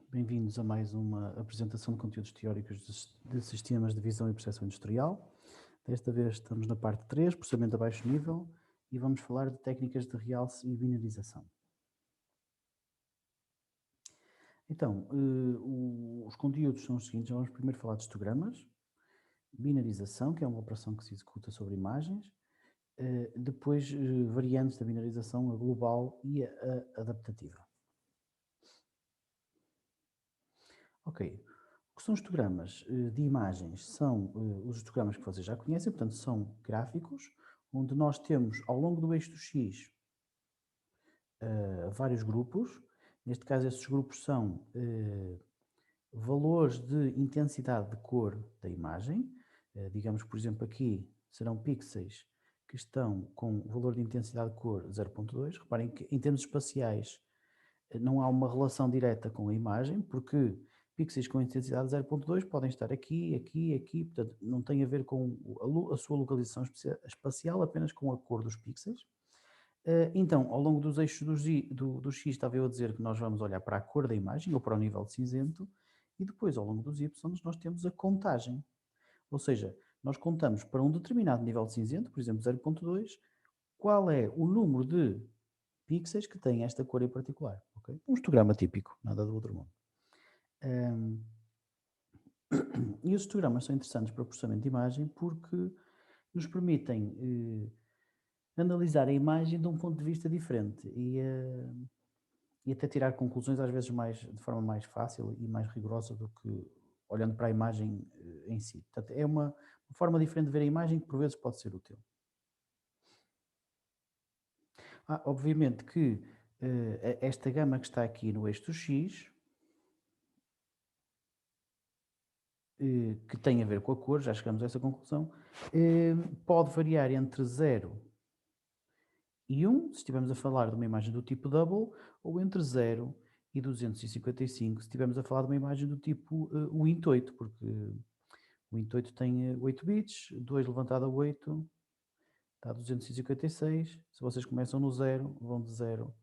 Bem-vindos a mais uma apresentação de conteúdos teóricos de sistemas de visão e percepção industrial. Desta vez estamos na parte 3, processamento a baixo nível, e vamos falar de técnicas de realce e binarização. Então, os conteúdos são os seguintes: vamos primeiro falar de histogramas, binarização, que é uma operação que se executa sobre imagens, depois variantes da binarização, a global e a adaptativa. Ok. O que são histogramas de imagens? São os histogramas que vocês já conhecem, portanto, são gráficos, onde nós temos ao longo do eixo do X vários grupos. Neste caso, esses grupos são valores de intensidade de cor da imagem. Digamos, por exemplo, aqui serão pixels que estão com o valor de intensidade de cor 0.2. Reparem que em termos espaciais não há uma relação direta com a imagem, porque pixels com intensidade 0.2 podem estar aqui, aqui, aqui, portanto não tem a ver com a sua localização espacial, apenas com a cor dos pixels. Então, ao longo dos eixos do X, estava eu a dizer que nós vamos olhar para a cor da imagem, ou para o nível de cinzento, e depois, ao longo dos Y, nós temos a contagem. Ou seja, nós contamos para um determinado nível de cinzento, por exemplo 0.2, qual é o número de pixels que tem esta cor em particular. Okay? Um histograma típico, nada do outro mundo. E os histogramas são interessantes para o processamento de imagem porque nos permitem analisar a imagem de um ponto de vista diferente e até tirar conclusões às vezes de forma mais fácil e mais rigorosa do que olhando para a imagem em si. Portanto, é uma forma diferente de ver a imagem que por vezes pode ser útil. Obviamente que esta gama que está aqui no eixo do X, que tem a ver com a cor, já chegamos a essa conclusão, pode variar entre 0 e 1, se estivermos a falar de uma imagem do tipo double, ou entre 0 e 255, se estivermos a falar de uma imagem do tipo o int8, porque o int8 tem 8 bits, 2 levantado a 8, dá 256. Se vocês começam no 0, vão de 0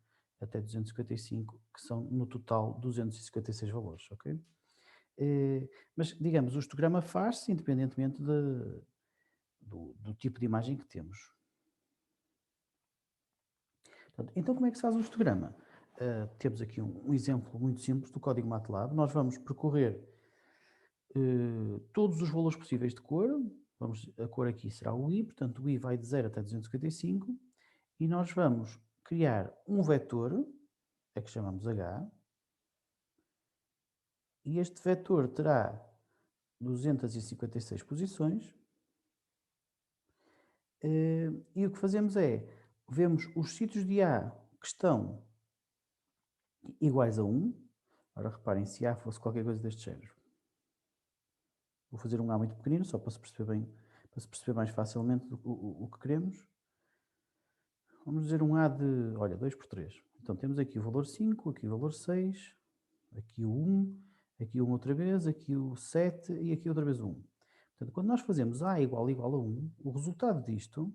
até 255, que são no total 256 valores, ok? Mas, digamos, o histograma faz-se independentemente do tipo de imagem que temos. Então, como é que se faz um histograma? Temos aqui um exemplo muito simples do código MATLAB. Nós vamos percorrer todos os valores possíveis de cor. A cor aqui será o I, portanto o I vai de 0 até 255, e nós vamos criar um vetor, é que chamamos H, e este vetor terá 256 posições, e o que fazemos é, vemos os sítios de A que estão iguais a 1. Ora, reparem, se A fosse qualquer coisa deste género. Vou fazer um A muito pequenino, só para se perceber bem, para se perceber mais facilmente o que queremos. Vamos dizer um A de, olha, 2 por 3. Então temos aqui o valor 5, aqui o valor 6, aqui o 1, aqui o 1 outra vez, aqui o 7 e aqui outra vez o 1. Portanto, quando nós fazemos A igual a 1, o resultado disto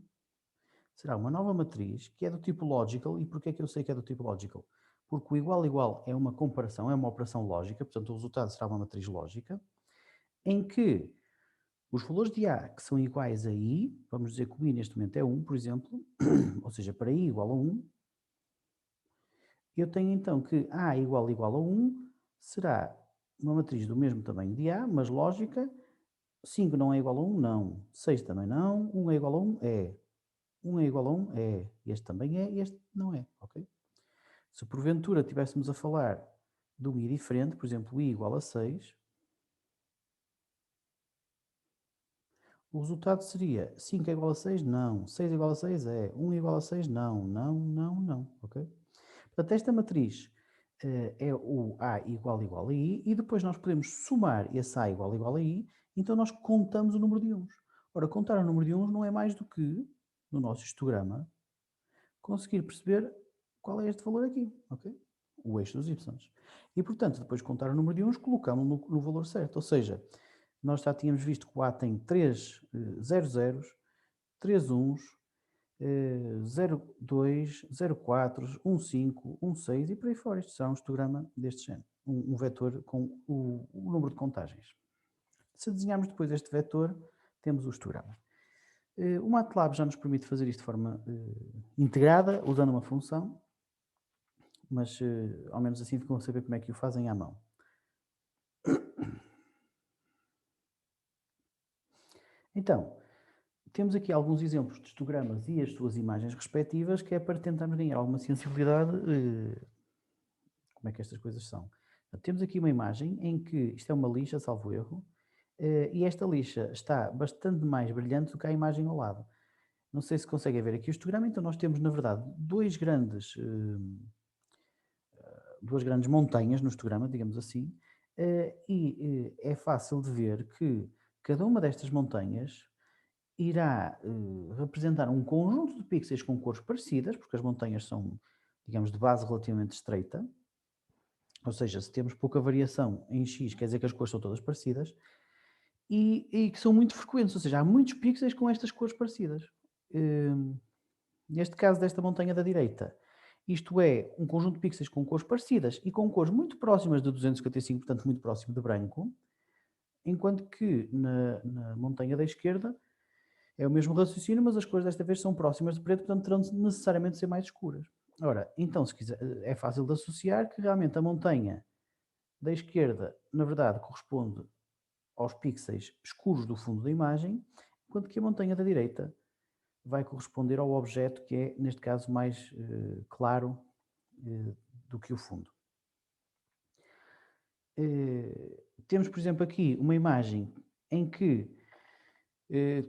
será uma nova matriz que é do tipo logical. E porquê é que eu sei que é do tipo logical? Porque o igual é uma comparação, é uma operação lógica, portanto o resultado será uma matriz lógica, em que os valores de A que são iguais a I, vamos dizer que o I neste momento é 1, por exemplo, ou seja, para I igual a 1, eu tenho então que A igual a 1 será uma matriz do mesmo tamanho de A, mas lógica. 5 não é igual a 1? Não. 6 também não. 1 é igual a 1? É. 1 é igual a 1? É. Este também é, este não é, ok? Se porventura estivéssemos a falar de um I diferente, por exemplo, I igual a 6, o resultado seria 5 é igual a 6? Não. 6 é igual a 6? É. 1 é igual a 6? Não. Não, não, não, ok? Portanto, esta matriz é o A igual a I, e depois nós podemos somar esse A igual a I, então nós contamos o número de uns. Ora, contar o número de uns não é mais do que, no nosso histograma, conseguir perceber qual é este valor aqui, ok? O eixo dos Y. E, portanto, depois de contar o número de uns, colocamos no valor certo. Ou seja, nós já tínhamos visto que o A tem 3 0 zeros, 3 uns, 0,2, 0,4, 1,5, 1,6 e por aí fora. Isto será um histograma deste género, um vetor com o número de contagens. Se desenharmos depois este vetor, temos o histograma. O MATLAB já nos permite fazer isto de forma integrada, usando uma função, mas ao menos assim ficam a saber como é que o fazem à mão. Então, temos aqui alguns exemplos de histogramas e as suas imagens respectivas, que é para tentarmos ganhar alguma sensibilidade, como é que estas coisas são. Temos aqui uma imagem em que isto é uma lixa, salvo erro, e esta lixa está bastante mais brilhante do que a imagem ao lado. Não sei se conseguem ver aqui o histograma, então nós temos, na verdade, duas grandes montanhas no histograma, digamos assim, e é fácil de ver que cada uma destas montanhas irá representar um conjunto de pixels com cores parecidas, porque as montanhas são, digamos, de base relativamente estreita, ou seja, se temos pouca variação em X, quer dizer que as cores são todas parecidas, e que são muito frequentes, ou seja, há muitos pixels com estas cores parecidas. Neste caso desta montanha da direita, isto é um conjunto de pixels com cores parecidas e com cores muito próximas de 255, portanto muito próximo de branco, enquanto que na montanha da esquerda é o mesmo raciocínio, mas as cores desta vez são próximas de preto, portanto terão de necessariamente ser mais escuras. Ora, então se quiser, é fácil de associar que realmente a montanha da esquerda, na verdade, corresponde aos pixels escuros do fundo da imagem, enquanto que a montanha da direita vai corresponder ao objeto que é, neste caso, mais claro do que o fundo. Temos, por exemplo, aqui uma imagem em que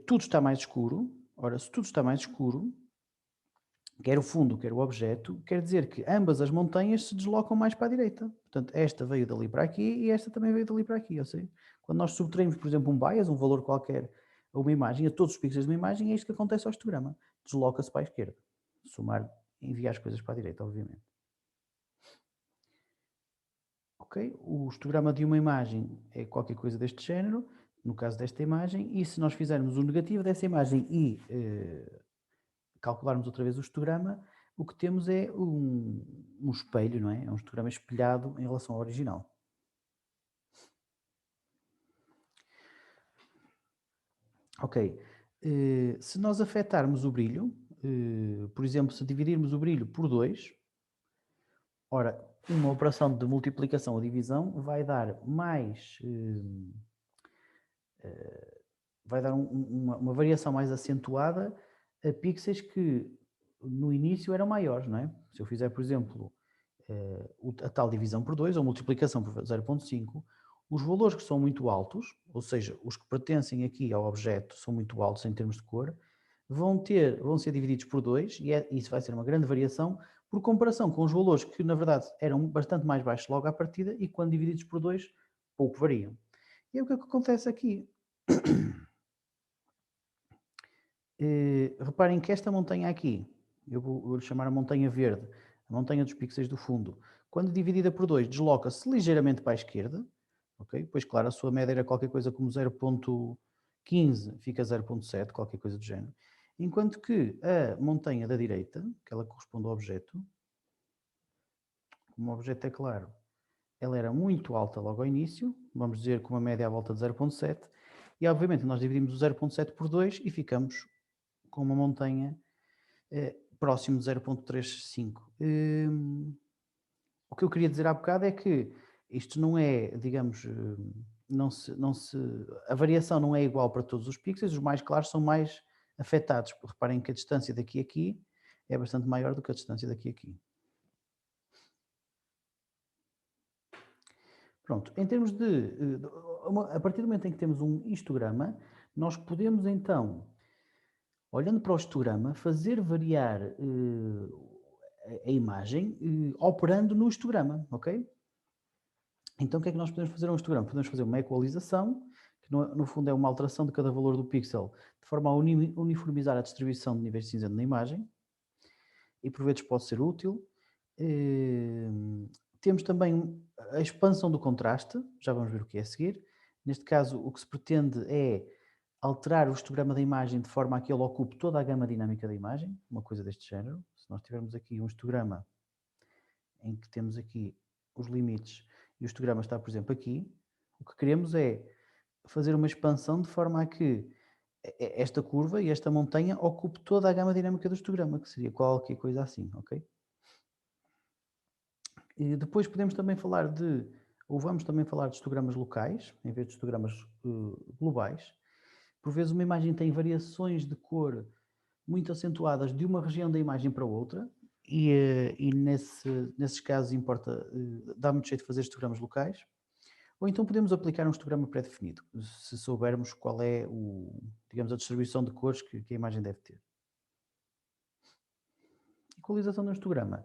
tudo está mais escuro. Ora, se tudo está mais escuro, quer o fundo, quer o objeto, quer dizer que ambas as montanhas se deslocam mais para a direita. Portanto, esta veio dali para aqui e esta também veio dali para aqui. Ou seja, quando nós subtraímos, por exemplo, um bias, um valor qualquer, a uma imagem, a todos os pixels de uma imagem, é isto que acontece ao histograma. Desloca-se para a esquerda. Somar, enviar as coisas para a direita, obviamente. Ok? O histograma de uma imagem é qualquer coisa deste género, no caso desta imagem, e se nós fizermos o negativo dessa imagem e calcularmos outra vez o histograma, o que temos é um espelho, não é? É um histograma espelhado em relação ao original. Ok. Se nós afetarmos o brilho, por exemplo, se dividirmos o brilho por 2, ora, uma operação de multiplicação ou divisão vai dar mais... vai dar uma variação mais acentuada a pixels que no início eram maiores, não é? Se eu fizer, por exemplo, a tal divisão por 2 ou multiplicação por 0,5, os valores que são muito altos, ou seja, os que pertencem aqui ao objeto são muito altos em termos de cor, vão ser divididos por 2 e isso vai ser uma grande variação por comparação com os valores que na verdade eram bastante mais baixos logo à partida e quando divididos por 2 pouco variam. E é o que acontece aqui. Reparem que esta montanha aqui, eu vou-lhe chamar a montanha verde, a montanha dos pixels do fundo, quando dividida por 2, desloca-se ligeiramente para a esquerda, ok? Pois claro, a sua média era qualquer coisa como 0,15, fica 0,7, qualquer coisa do género. Enquanto que a montanha da direita, que ela corresponde ao objeto, como o objeto é claro, ela era muito alta logo ao início, vamos dizer com uma média à volta de 0,7, e obviamente nós dividimos o 0,7 por 2 e ficamos com uma montanha próximo de 0,35. O que eu queria dizer há bocado é que isto não é, digamos, a variação não é igual para todos os pixels, os mais claros são mais afetados. Reparem que a distância daqui a aqui é bastante maior do que a distância daqui a aqui. Pronto, em termos a partir do momento em que temos um histograma, nós podemos então, olhando para o histograma, fazer variar a imagem operando no histograma, ok? Então o que é que nós podemos fazer a um histograma? Podemos fazer uma equalização, que no fundo é uma alteração de cada valor do pixel, de forma a uniformizar a distribuição de níveis de cinzento na imagem, e por vezes pode ser útil. Temos também a expansão do contraste, já vamos ver o que é a seguir. Neste caso, o que se pretende é alterar o histograma da imagem de forma a que ele ocupe toda a gama dinâmica da imagem, uma coisa deste género. Se nós tivermos aqui um histograma em que temos aqui os limites e o histograma está, por exemplo, aqui, o que queremos é fazer uma expansão de forma a que esta curva e esta montanha ocupe toda a gama dinâmica do histograma, que seria qualquer coisa assim, ok? E depois podemos também falar ou vamos também falar de histogramas locais, em vez de histogramas globais. Por vezes uma imagem tem variações de cor muito acentuadas de uma região da imagem para outra, e nesses casos importa, dá muito jeito de fazer histogramas locais. Ou então podemos aplicar um histograma pré-definido, se soubermos qual é digamos, a distribuição de cores que a imagem deve ter. Equalização do histograma.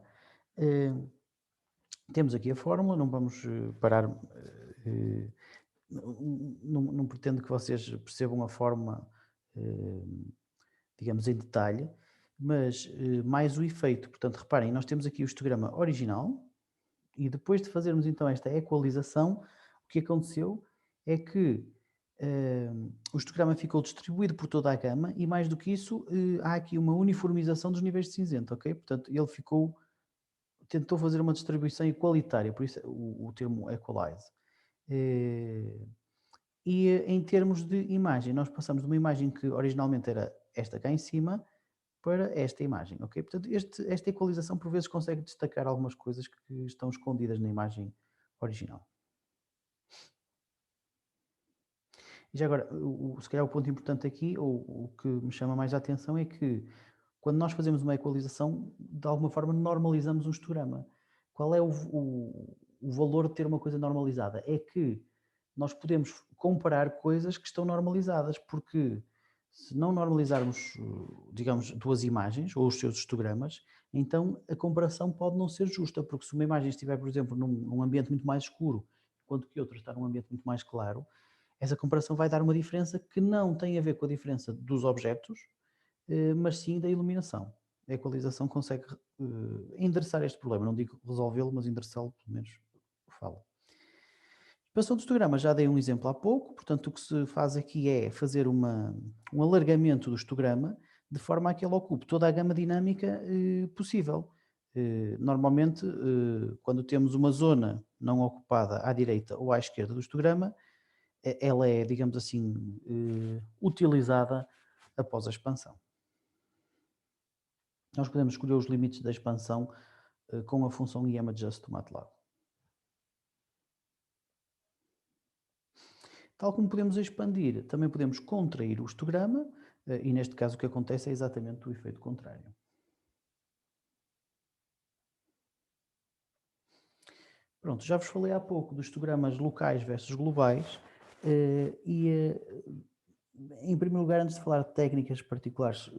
Temos aqui a fórmula, não vamos parar, não pretendo que vocês percebam a fórmula, digamos, em detalhe, mas mais o efeito. Portanto, reparem, nós temos aqui o histograma original e depois de fazermos então esta equalização, o que aconteceu é que o histograma ficou distribuído por toda a gama e mais do que isso, há aqui uma uniformização dos níveis de cinzento, ok? Portanto, ele tentou fazer uma distribuição igualitária, por isso o termo equalize. E em termos de imagem, nós passamos de uma imagem que originalmente era esta cá em cima para esta imagem, ok? Portanto, esta equalização por vezes consegue destacar algumas coisas que estão escondidas na imagem original. E já agora, se calhar o ponto importante aqui, ou o que me chama mais a atenção, é que quando nós fazemos uma equalização, de alguma forma normalizamos um histograma. Qual é o valor de ter uma coisa normalizada? É que nós podemos comparar coisas que estão normalizadas, porque se não normalizarmos, digamos, duas imagens ou os seus histogramas, então a comparação pode não ser justa, porque se uma imagem estiver, por exemplo, num ambiente muito mais escuro, enquanto que outra está num ambiente muito mais claro, essa comparação vai dar uma diferença que não tem a ver com a diferença dos objetos, mas sim da iluminação. A equalização consegue endereçar este problema, não digo resolvê-lo, mas endereçá-lo, pelo menos fala. Expansão do histograma, já dei um exemplo há pouco, portanto o que se faz aqui é fazer um alargamento do histograma de forma a que ele ocupe toda a gama dinâmica possível. Normalmente, quando temos uma zona não ocupada à direita ou à esquerda do histograma, ela é, digamos assim, utilizada após a expansão. Nós podemos escolher os limites da expansão com a função ImageAdjust do MATLAB. Tal como podemos expandir, também podemos contrair o histograma, e neste caso o que acontece é exatamente o efeito contrário. Pronto, já vos falei há pouco dos histogramas locais versus globais, em primeiro lugar, antes de falar de técnicas particulares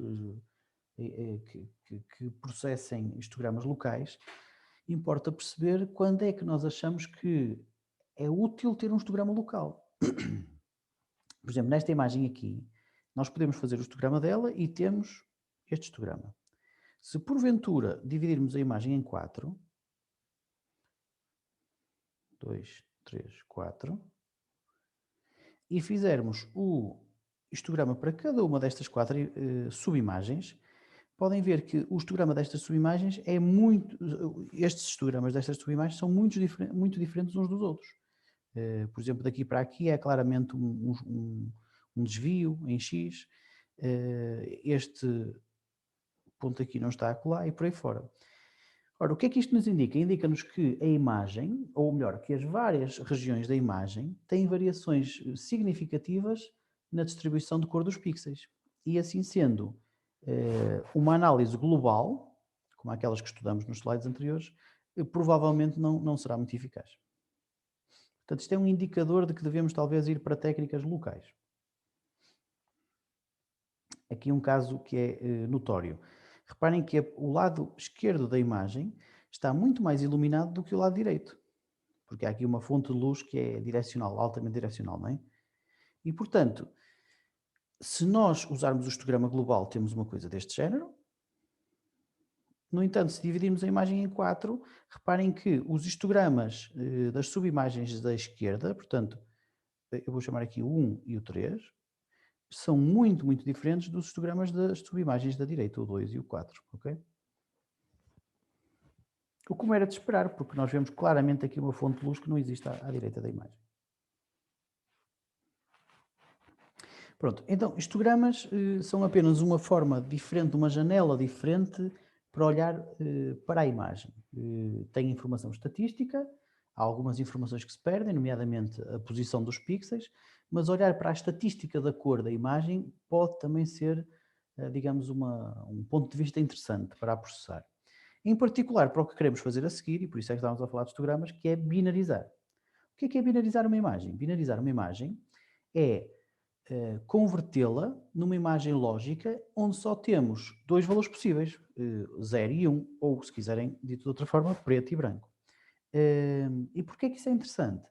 que processem histogramas locais, importa perceber quando é que nós achamos que é útil ter um histograma local. Por exemplo, nesta imagem aqui, nós podemos fazer o histograma dela e temos este histograma. Se porventura dividirmos a imagem em 4, 2, 3, 4, e fizermos o histograma para cada uma destas 4 subimagens, podem ver que o histograma destas subimagens é estes histogramas destas subimagens são muito diferentes uns dos outros. Por exemplo, daqui para aqui é claramente um desvio em X, este ponto aqui não está acolá e por aí fora. Ora, o que é que isto nos indica? Indica-nos que a imagem, ou melhor, que as várias regiões da imagem têm variações significativas na distribuição de cor dos pixels. E assim sendo, uma análise global, como aquelas que estudamos nos slides anteriores, provavelmente não será muito eficaz. Portanto, isto é um indicador de que devemos talvez ir para técnicas locais. Aqui um caso que é notório. Reparem que o lado esquerdo da imagem está muito mais iluminado do que o lado direito, porque há aqui uma fonte de luz que é direcional, altamente direcional, não é? E, portanto, se nós usarmos o histograma global, temos uma coisa deste género. No entanto, se dividirmos a imagem em 4, reparem que os histogramas das subimagens da esquerda, portanto, eu vou chamar aqui o 1 e o 3, são muito, muito diferentes dos histogramas das subimagens da direita, o 2 e o 4, ok? O como era de esperar, porque nós vemos claramente aqui uma fonte de luz que não existe à direita da imagem. Pronto, então histogramas são apenas uma forma diferente, uma janela diferente para olhar para a imagem. Tem informação estatística, há algumas informações que se perdem, nomeadamente a posição dos pixels, mas olhar para a estatística da cor da imagem pode também ser, digamos, um ponto de vista interessante para a processar. Em particular, para o que queremos fazer a seguir, e por isso é que estamos a falar de histogramas, que é binarizar. O que é binarizar uma imagem? Binarizar uma imagem é convertê-la numa imagem lógica onde só temos dois valores possíveis, 0 e 1, ou se quiserem, dito de outra forma, preto e branco. E porquê que isso é interessante?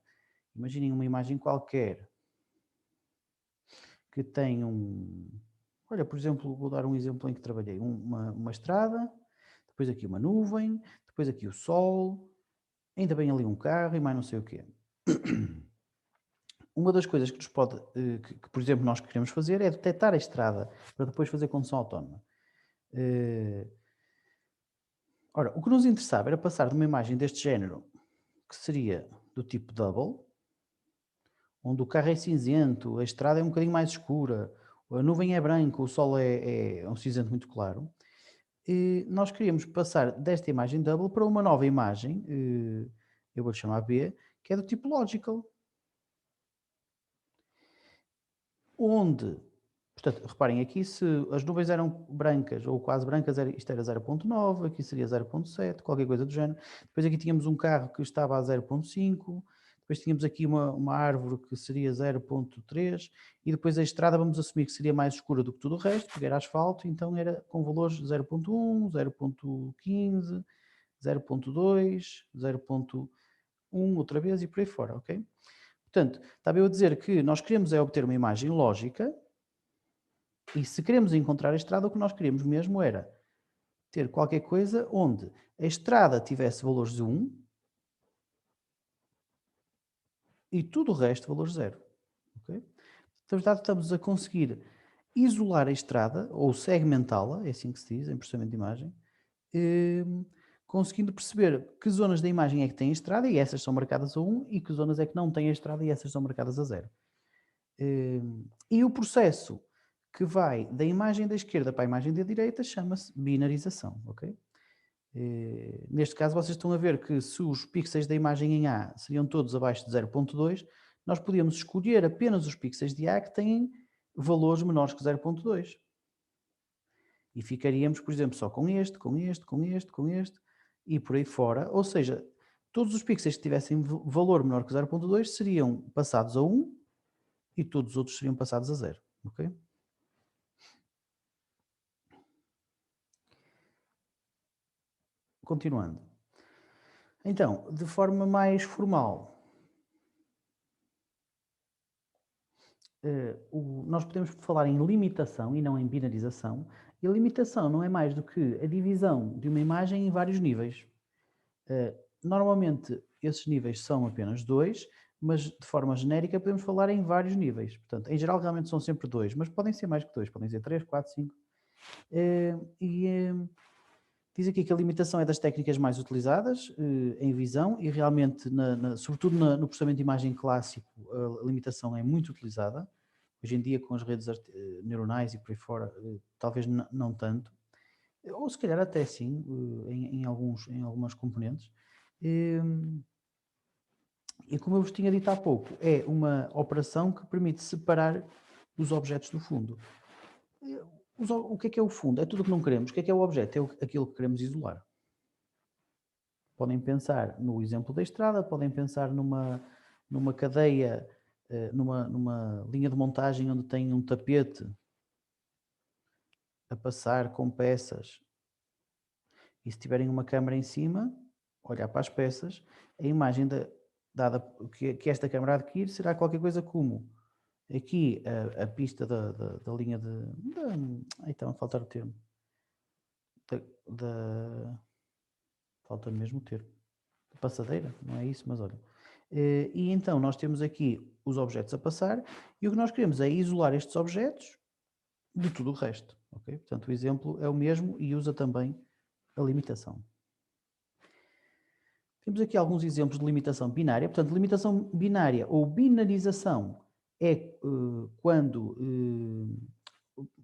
Imaginem uma imagem qualquer que tem um... Olha, por exemplo, vou dar um exemplo em que trabalhei. Uma estrada, depois aqui uma nuvem, depois aqui o sol, ainda bem ali um carro e mais não sei o quê. Uma das coisas que nos pode, que, por exemplo, nós queremos fazer é detectar a estrada para depois fazer condução autónoma. Ora, o que nos interessava era passar de uma imagem deste género, que seria do tipo double, onde o carro é cinzento, a estrada é um bocadinho mais escura, a nuvem é branca, o sol é um cinzento muito claro. E nós queríamos passar desta imagem double para uma nova imagem, eu vou-lhe chamar B, que é do tipo logical, onde, portanto, reparem aqui, se as nuvens eram brancas ou quase brancas, isto era 0.9, aqui seria 0.7, qualquer coisa do género. Depois aqui tínhamos um carro que estava a 0.5, depois tínhamos aqui uma árvore que seria 0.3 e depois a estrada vamos assumir que seria mais escura do que tudo o resto, porque era asfalto, então era com valores 0.1, 0.15, 0.2, 0.1 outra vez e por aí fora, ok? Portanto, estava eu a dizer que nós queremos é obter uma imagem lógica e se queremos encontrar a estrada, o que nós queríamos mesmo era ter qualquer coisa onde a estrada tivesse valores de 1 e tudo o resto valores 0. Okay? Na verdade, estamos a conseguir isolar a estrada ou segmentá-la, é assim que se diz em processamento de imagem, conseguindo perceber que zonas da imagem é que têm a estrada e essas são marcadas a 1 e que zonas é que não têm a estrada e essas são marcadas a 0. E o processo que vai da imagem da esquerda para a imagem da direita chama-se binarização, ok? Neste caso vocês estão a ver que se os pixels da imagem em A seriam todos abaixo de 0.2, nós podíamos escolher apenas os pixels de A que têm valores menores que 0.2. E ficaríamos, por exemplo, só com este, com este, com este, com este e por aí fora. Ou seja, todos os pixels que tivessem valor menor que 0.2 seriam passados a 1 e todos os outros seriam passados a 0. Ok? Continuando. Então, de forma mais formal, nós podemos falar em limitação e não em binarização. E a limitação não é mais do que a divisão de uma imagem em vários níveis. Normalmente, esses níveis são apenas 2, mas de forma genérica podemos falar em vários níveis. Portanto, em geral, realmente são sempre 2, mas podem ser mais que 2, podem ser 3, 4, 5. Diz aqui que a limitação é das técnicas mais utilizadas em visão e realmente, sobretudo no processamento de imagem clássico, a limitação é muito utilizada. Hoje em dia, com as redes neuronais e por aí fora, talvez não tanto. Ou se calhar até sim, em algumas componentes. E como eu vos tinha dito há pouco, é uma operação que permite separar os objetos do fundo. O que é o fundo? É tudo o que não queremos. O que é o objeto? É aquilo que queremos isolar. Podem pensar no exemplo da estrada, podem pensar numa cadeia, numa linha de montagem onde tem um tapete a passar com peças. E se tiverem uma câmara em cima, olhar para as peças, a imagem dada que esta câmara adquire será qualquer coisa como aqui a pista da linha de. Aí está a faltar o termo. Falta mesmo o termo. Passadeira, não é isso, mas olha. E então nós temos aqui os objetos a passar e o que nós queremos é isolar estes objetos de tudo o resto. Ok? Portanto, o exemplo é o mesmo e usa também a limitação. Temos aqui alguns exemplos de limitação binária. Portanto, limitação binária ou binarização é quando.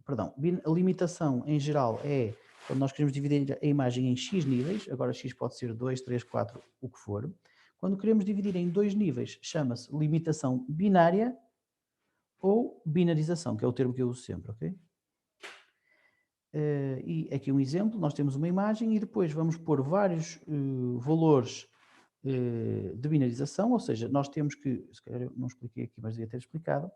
Perdão, a limitação em geral é quando nós queremos dividir a imagem em x níveis, agora x pode ser 2, 3, 4, o que for. Quando queremos dividir em 2 níveis, chama-se limitação binária ou binarização, que é o termo que eu uso sempre, ok? E aqui um exemplo, nós temos uma imagem e depois vamos pôr vários valores de binarização, ou seja, nós temos que, se calhar eu não expliquei aqui, mas devia ter explicado,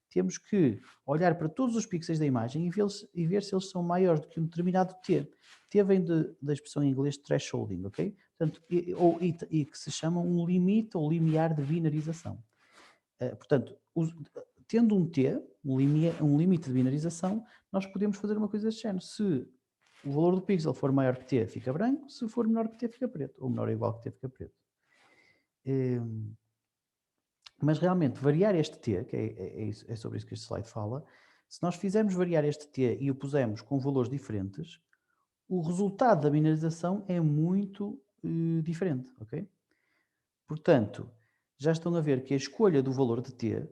temos que olhar para todos os pixels da imagem e ver se eles são maiores do que um determinado T. T vem da expressão em inglês thresholding, ok? Portanto, e que se chama um limite ou limiar de binarização. Portanto, tendo um T, um limite de binarização, nós podemos fazer uma coisa deste género. Se o valor do pixel for maior que T, fica branco, se for menor que T, fica preto, ou menor ou igual que T, fica preto. Mas realmente variar este T, que é sobre isso que este slide fala, se nós fizermos variar este T e o pusermos com valores diferentes, o resultado da binarização é muito diferente, ok? Portanto, já estão a ver que a escolha do valor de T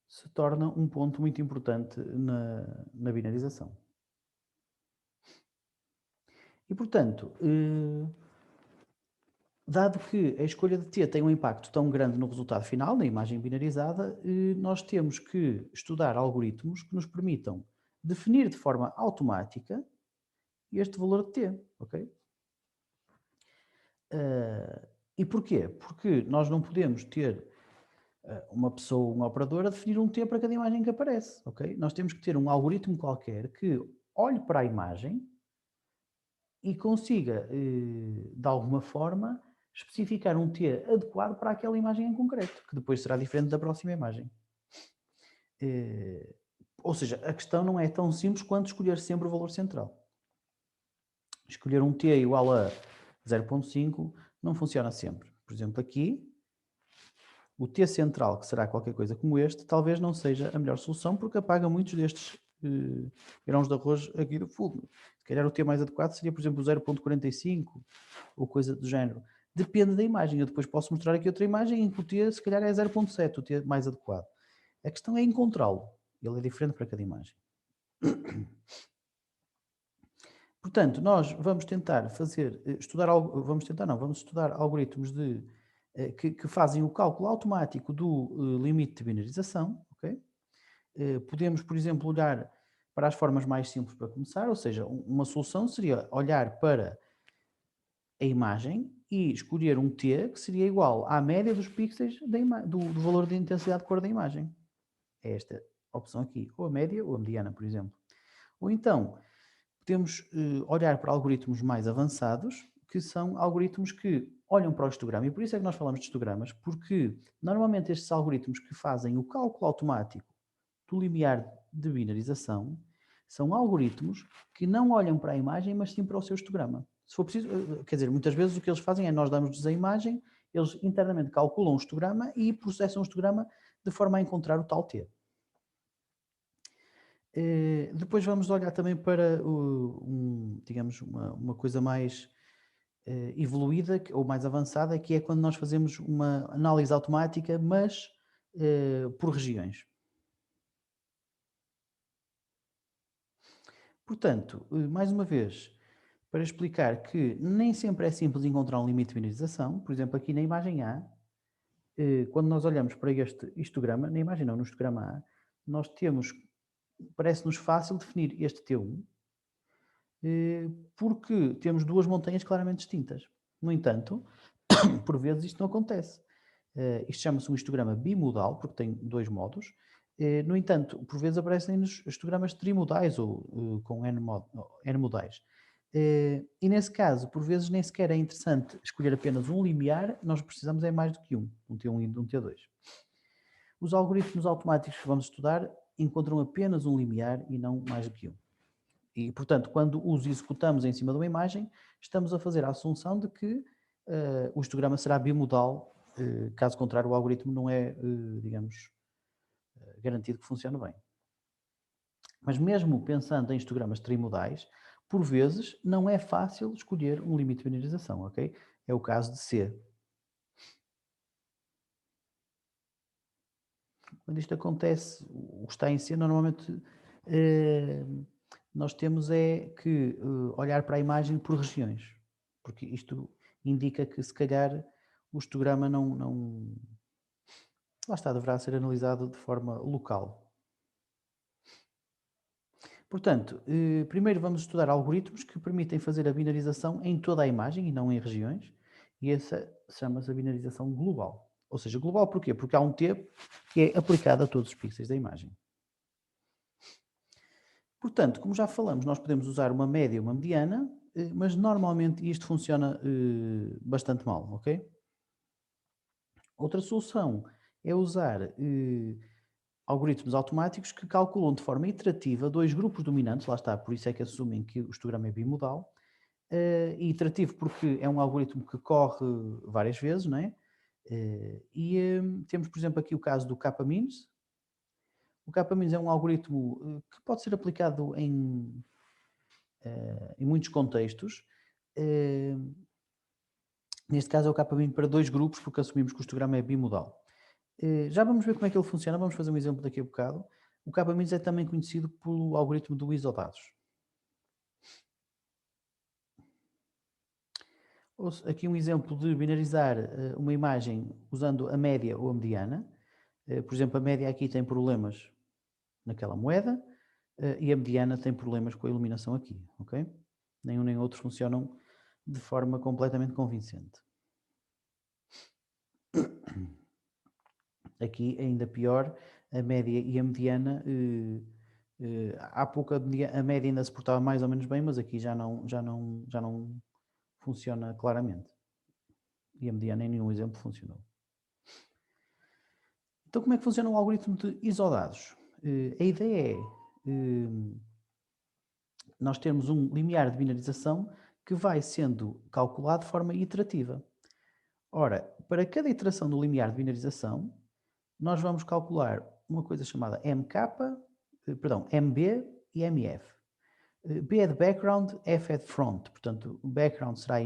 se torna um ponto muito importante na binarização. E, portanto, dado que a escolha de T tem um impacto tão grande no resultado final, na imagem binarizada, nós temos que estudar algoritmos que nos permitam definir de forma automática este valor de T, ok? E porquê? Porque nós não podemos ter uma pessoa, um operador, a definir um T para cada imagem que aparece, ok? Nós temos que ter um algoritmo qualquer que olhe para a imagem e consiga, de alguma forma, especificar um T adequado para aquela imagem em concreto, que depois será diferente da próxima imagem. Ou seja, a questão não é tão simples quanto escolher sempre o valor central. Escolher um T igual a 0.5 não funciona sempre. Por exemplo, aqui, o T central, que será qualquer coisa como este, talvez não seja a melhor solução porque apaga muitos destes grãos de arroz aqui do fundo. Se calhar o T mais adequado seria, por exemplo, o 0.45 ou coisa do género. Depende da imagem. Eu depois posso mostrar aqui outra imagem em que o T se calhar é 0.7, o T mais adequado. A questão é encontrá-lo. Ele é diferente para cada imagem. Portanto, nós vamos tentar vamos estudar algoritmos que fazem o cálculo automático do limite de binarização, ok? Podemos, por exemplo, olhar para as formas mais simples para começar, ou seja, uma solução seria olhar para a imagem e escolher um T que seria igual à média dos pixels do valor de intensidade de cor da imagem. É esta opção aqui, ou a média ou a mediana, por exemplo. Ou então, podemos olhar para algoritmos mais avançados, que são algoritmos que olham para o histograma, e por isso é que nós falamos de histogramas, porque normalmente estes algoritmos que fazem o cálculo automático do limiar de binarização são algoritmos que não olham para a imagem, mas sim para o seu histograma. Se for preciso, quer dizer, muitas vezes o que eles fazem é nós damos-lhes a imagem, eles internamente calculam o histograma e processam o histograma de forma a encontrar o tal T. Depois vamos olhar também para, digamos, uma coisa mais evoluída ou mais avançada, que é quando nós fazemos uma análise automática, mas por regiões. Portanto, mais uma vez, para explicar que nem sempre é simples encontrar um limite de binarização, por exemplo, aqui na imagem A, quando nós olhamos para este histograma, na imagem não, no histograma A, nós temos, parece-nos fácil definir este T1, porque temos duas montanhas claramente distintas. No entanto, por vezes isto não acontece. Isto chama-se um histograma bimodal, porque tem dois modos. No entanto, por vezes aparecem-nos histogramas trimodais ou com N modais. E nesse caso, por vezes nem sequer é interessante escolher apenas um limiar, nós precisamos é mais do que um T1 e um T2. Os algoritmos automáticos que vamos estudar encontram apenas um limiar e não mais do que um. E, portanto, quando os executamos em cima de uma imagem, estamos a fazer a assunção de que o histograma será bimodal, caso contrário o algoritmo não é, digamos, garantido que funcione bem. Mas mesmo pensando em histogramas trimodais, por vezes não é fácil escolher um limite de binarização, ok? É o caso de C. Quando isto acontece, o que está em C, normalmente nós temos é que olhar para a imagem por regiões, porque isto indica que se calhar o histograma não lá está, deverá ser analisado de forma local. Portanto, primeiro vamos estudar algoritmos que permitem fazer a binarização em toda a imagem e não em regiões, e essa chama-se a binarização global. Ou seja, global porquê? Porque há um T que é aplicado a todos os pixels da imagem. Portanto, como já falamos, nós podemos usar uma média e uma mediana, mas normalmente isto funciona bastante mal, ok? Outra solução é usar algoritmos automáticos que calculam de forma iterativa dois grupos dominantes, lá está, por isso é que assumem que o histograma é bimodal, e iterativo porque é um algoritmo que corre várias vezes, não é? Temos, por exemplo, aqui o caso do K-means. O K-means é um algoritmo que pode ser aplicado em muitos contextos. Neste caso é o K-mean para dois grupos, porque assumimos que o histograma é bimodal. Já vamos ver como é que ele funciona, vamos fazer um exemplo daqui a bocado. O K-means é também conhecido pelo algoritmo do isodados. Aqui um exemplo de binarizar uma imagem usando a média ou a mediana. Por exemplo, a média aqui tem problemas naquela moeda e a mediana tem problemas com a iluminação aqui, ok? Nenhum nem outro funcionam de forma completamente convincente. Aqui ainda pior, a média e a mediana, há pouco a média ainda se portava mais ou menos bem, mas aqui já não funciona claramente. E a mediana em nenhum exemplo funcionou. Então como é que funciona o algoritmo de isodados? A ideia é nós termos um limiar de binarização que vai sendo calculado de forma iterativa. Ora, para cada iteração do limiar de binarização, nós vamos calcular uma coisa chamada MB e MF. B é de background, F é de front. Portanto, o background será a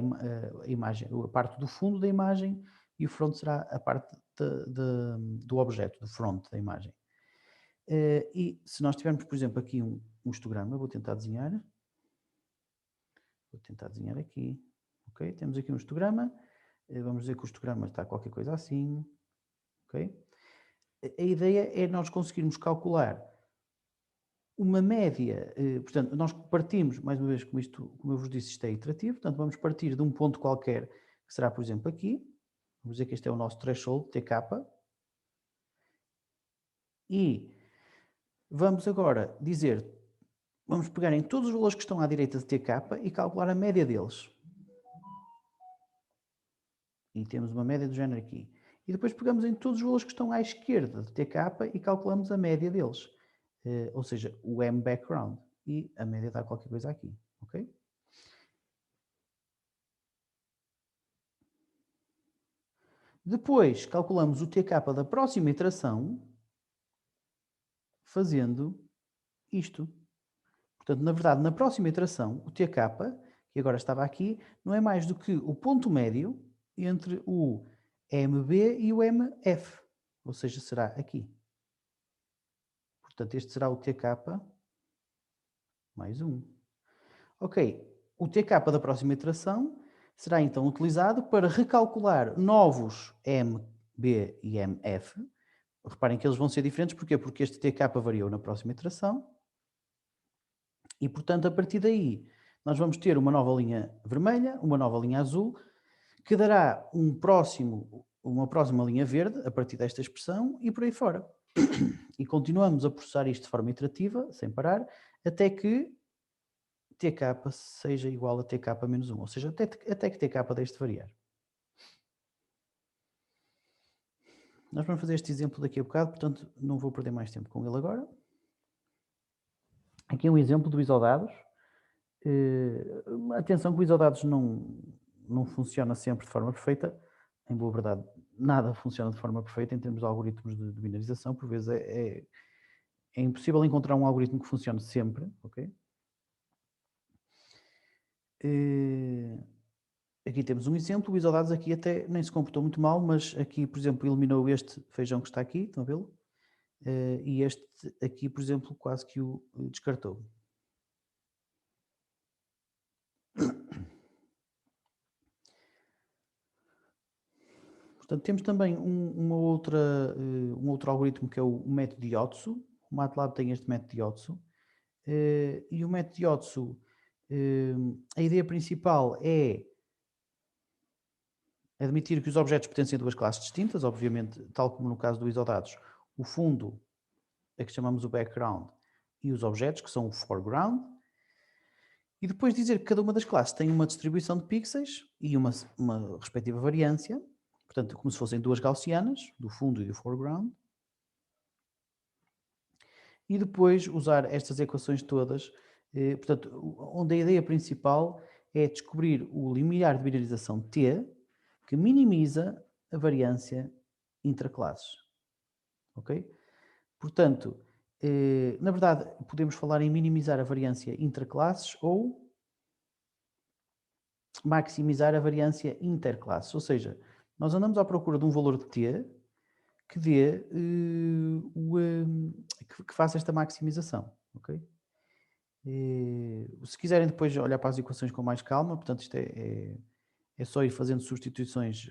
imagem, a parte do fundo da imagem e o front será a parte do objeto, do front da imagem. E se nós tivermos, por exemplo, aqui um histograma, vou tentar desenhar aqui. Ok? Temos aqui um histograma. Vamos dizer que o histograma está qualquer coisa assim. Ok? A ideia é nós conseguirmos calcular uma média, portanto, nós partimos, mais uma vez, como eu vos disse, isto é iterativo, portanto, vamos partir de um ponto qualquer, que será, por exemplo, aqui. Vamos dizer que este é o nosso threshold, TK. E vamos agora dizer, vamos pegar em todos os valores que estão à direita de TK e calcular a média deles. E temos uma média do género aqui. E depois pegamos em todos os valores que estão à esquerda de TK e calculamos a média deles. Ou seja, o M background. E a média dá qualquer coisa aqui. Ok? Depois calculamos o TK da próxima iteração fazendo isto. Portanto, na verdade, na próxima iteração, o TK, que agora estava aqui, não é mais do que o ponto médio entre o MB e o MF. Ou seja, será aqui. Portanto, este será o TK mais 1. Ok, o TK da próxima iteração será então utilizado para recalcular novos MB e MF. Reparem que eles vão ser diferentes, porquê? Porque este TK variou na próxima iteração e, portanto, a partir daí nós vamos ter uma nova linha vermelha, uma nova linha azul, que dará uma próxima linha verde a partir desta expressão e por aí fora. E continuamos a processar isto de forma iterativa, sem parar, até que TK seja igual a TK menos 1, ou seja, até que TK deixe de variar. Nós vamos fazer este exemplo daqui a bocado, portanto não vou perder mais tempo com ele agora. Aqui é um exemplo do isodados. Atenção que o isodados não funciona sempre de forma perfeita. Em boa verdade, nada funciona de forma perfeita em termos de algoritmos de binarização. Por vezes é impossível encontrar um algoritmo que funcione sempre, ok? Aqui temos um exemplo, o Isodados aqui até nem se comportou muito mal, mas aqui, por exemplo, eliminou este feijão que está aqui, estão a vê-lo? E este aqui, por exemplo, quase que o descartou. Portanto, temos também um outro algoritmo que é o método de Yotsu. O MATLAB tem este método de Yotsu. E o método de Yotsu, a ideia principal é admitir que os objetos pertencem a duas classes distintas, obviamente, tal como no caso do Isodados, o fundo, a que chamamos o background, e os objetos, que são o foreground, e depois dizer que cada uma das classes tem uma distribuição de pixels e uma respectiva variância, portanto, como se fossem duas gaussianas, do fundo e do foreground, e depois usar estas equações todas, portanto, onde a ideia principal é descobrir o limiar de binarização T, que minimiza a variância intraclasses. Ok? Portanto, na verdade, podemos falar em minimizar a variância intraclasses ou maximizar a variância interclasses. Ou seja, nós andamos à procura de um valor de T que dê que faça esta maximização. Ok? Se quiserem depois olhar para as equações com mais calma, portanto, isto é só ir fazendo substituições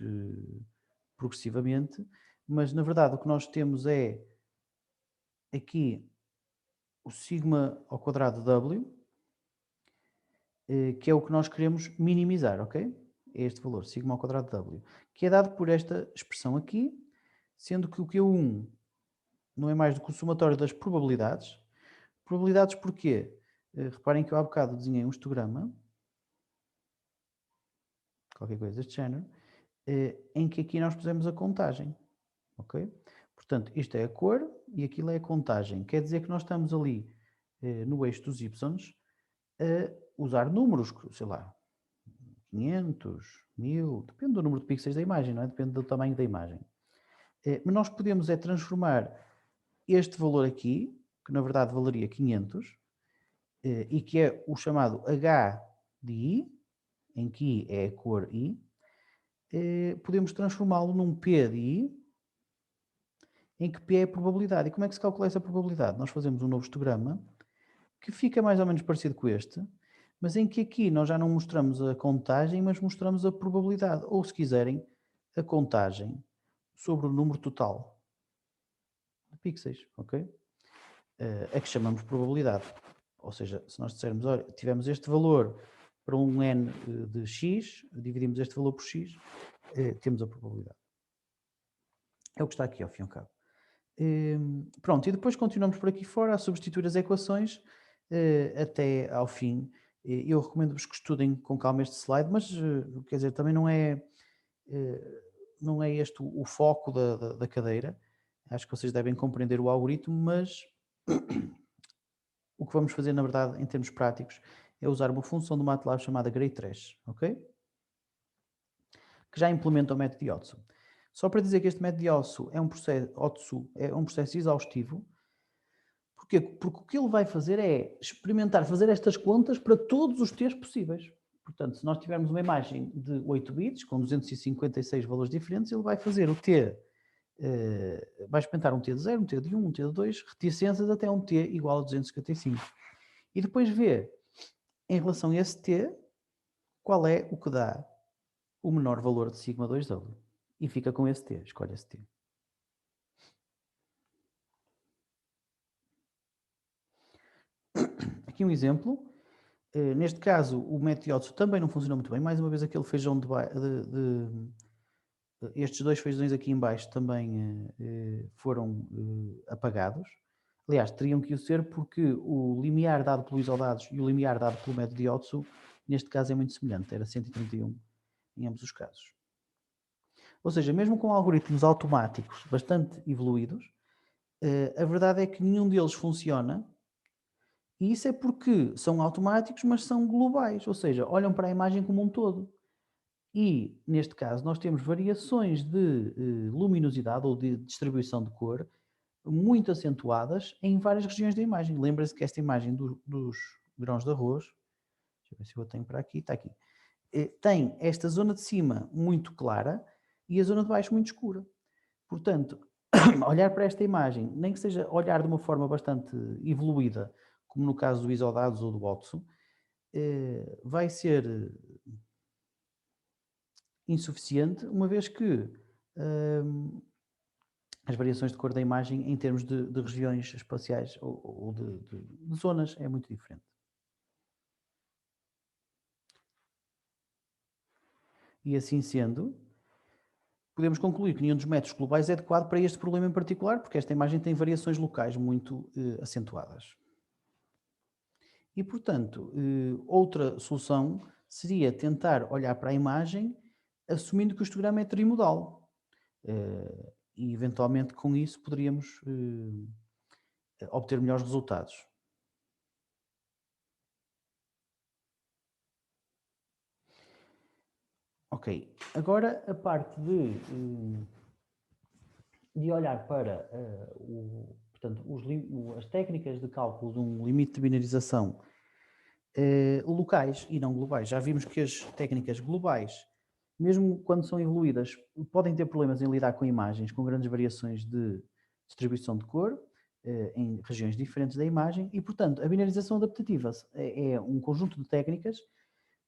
progressivamente, mas na verdade o que nós temos é aqui o sigma ao quadrado W, que é o que nós queremos minimizar, ok? É este valor, sigma ao quadrado W, que é dado por esta expressão aqui, sendo que o Q1 não é mais do que o somatório das probabilidades. Probabilidades porquê? Reparem que eu há bocado desenhei um histograma, qualquer coisa deste género, em que aqui nós pusemos a contagem, ok? Portanto, isto é a cor e aquilo é a contagem. Quer dizer que nós estamos ali no eixo dos y a usar números, sei lá, 500, 1000, depende do número de pixels da imagem, não é? Depende do tamanho da imagem. Mas nós podemos é transformar este valor aqui, que na verdade valeria 500, e que é o chamado H de I, em que I é a cor I, podemos transformá-lo num P de I, em que P é a probabilidade. E como é que se calcula essa probabilidade? Nós fazemos um novo histograma, que fica mais ou menos parecido com este, mas em que aqui nós já não mostramos a contagem, mas mostramos a probabilidade. Ou, se quiserem, a contagem sobre o número total de pixels, ok? A que chamamos probabilidade. Ou seja, se nós dissermos, olha, tivemos este valor para um n de x, dividimos este valor por x, temos a probabilidade. É o que está aqui ao fim e ao cabo. Pronto, e depois continuamos por aqui fora a substituir as equações até ao fim. Eu recomendo-vos que estudem com calma este slide, mas quer dizer, também não é este o foco da cadeira. Acho que vocês devem compreender o algoritmo, mas o que vamos fazer, na verdade, em termos práticos, é usar uma função do MATLAB chamada GrayTrash, ok? Que já implementa o método de Yotsu. Só para dizer que este método de Yotsu é um processo exaustivo. Porquê? Porque o que ele vai fazer é experimentar fazer estas contas para todos os t's possíveis. Portanto, se nós tivermos uma imagem de 8 bits, com 256 valores diferentes, ele vai fazer o t, vai experimentar um t de 0, um t de 1, um t de 2, reticências até um t igual a 255. E depois vê, em relação a esse t, qual é o que dá o menor valor de sigma 2w. E fica com esse t, escolhe esse t. Aqui um exemplo. Neste caso, o método Yotsu também não funcionou muito bem. Mais uma vez, aquele feijão estes dois feijões aqui em baixo também foram apagados. Aliás, teriam que o ser porque o limiar dado pelo Isodados e o limiar dado pelo método Yotsu, neste caso, é muito semelhante. Era 131 em ambos os casos. Ou seja, mesmo com algoritmos automáticos bastante evoluídos, a verdade é que nenhum deles funciona. E isso é porque são automáticos, mas são globais, ou seja, olham para a imagem como um todo. E, neste caso, nós temos variações de luminosidade ou de distribuição de cor muito acentuadas em várias regiões da imagem. Lembra-se que esta imagem dos grãos de arroz, deixa eu ver se eu a tenho para aqui, está aqui, tem esta zona de cima muito clara e a zona de baixo muito escura. Portanto, olhar para esta imagem, nem que seja olhar de uma forma bastante evoluída, como no caso do Isodados ou do Otsu, vai ser insuficiente, uma vez que as variações de cor da imagem em termos de regiões espaciais ou de zonas é muito diferente. E assim sendo, podemos concluir que nenhum dos métodos globais é adequado para este problema em particular, porque esta imagem tem variações locais muito acentuadas. E, portanto, outra solução seria tentar olhar para a imagem assumindo que o histograma é trimodal. E, eventualmente, com isso, poderíamos obter melhores resultados. Ok, agora a parte de olhar para portanto, as técnicas de cálculo de um limite de binarização locais e não globais. Já vimos que as técnicas globais, mesmo quando são evoluídas, podem ter problemas em lidar com imagens com grandes variações de distribuição de cor em regiões diferentes da imagem e, portanto, a binarização adaptativa é um conjunto de técnicas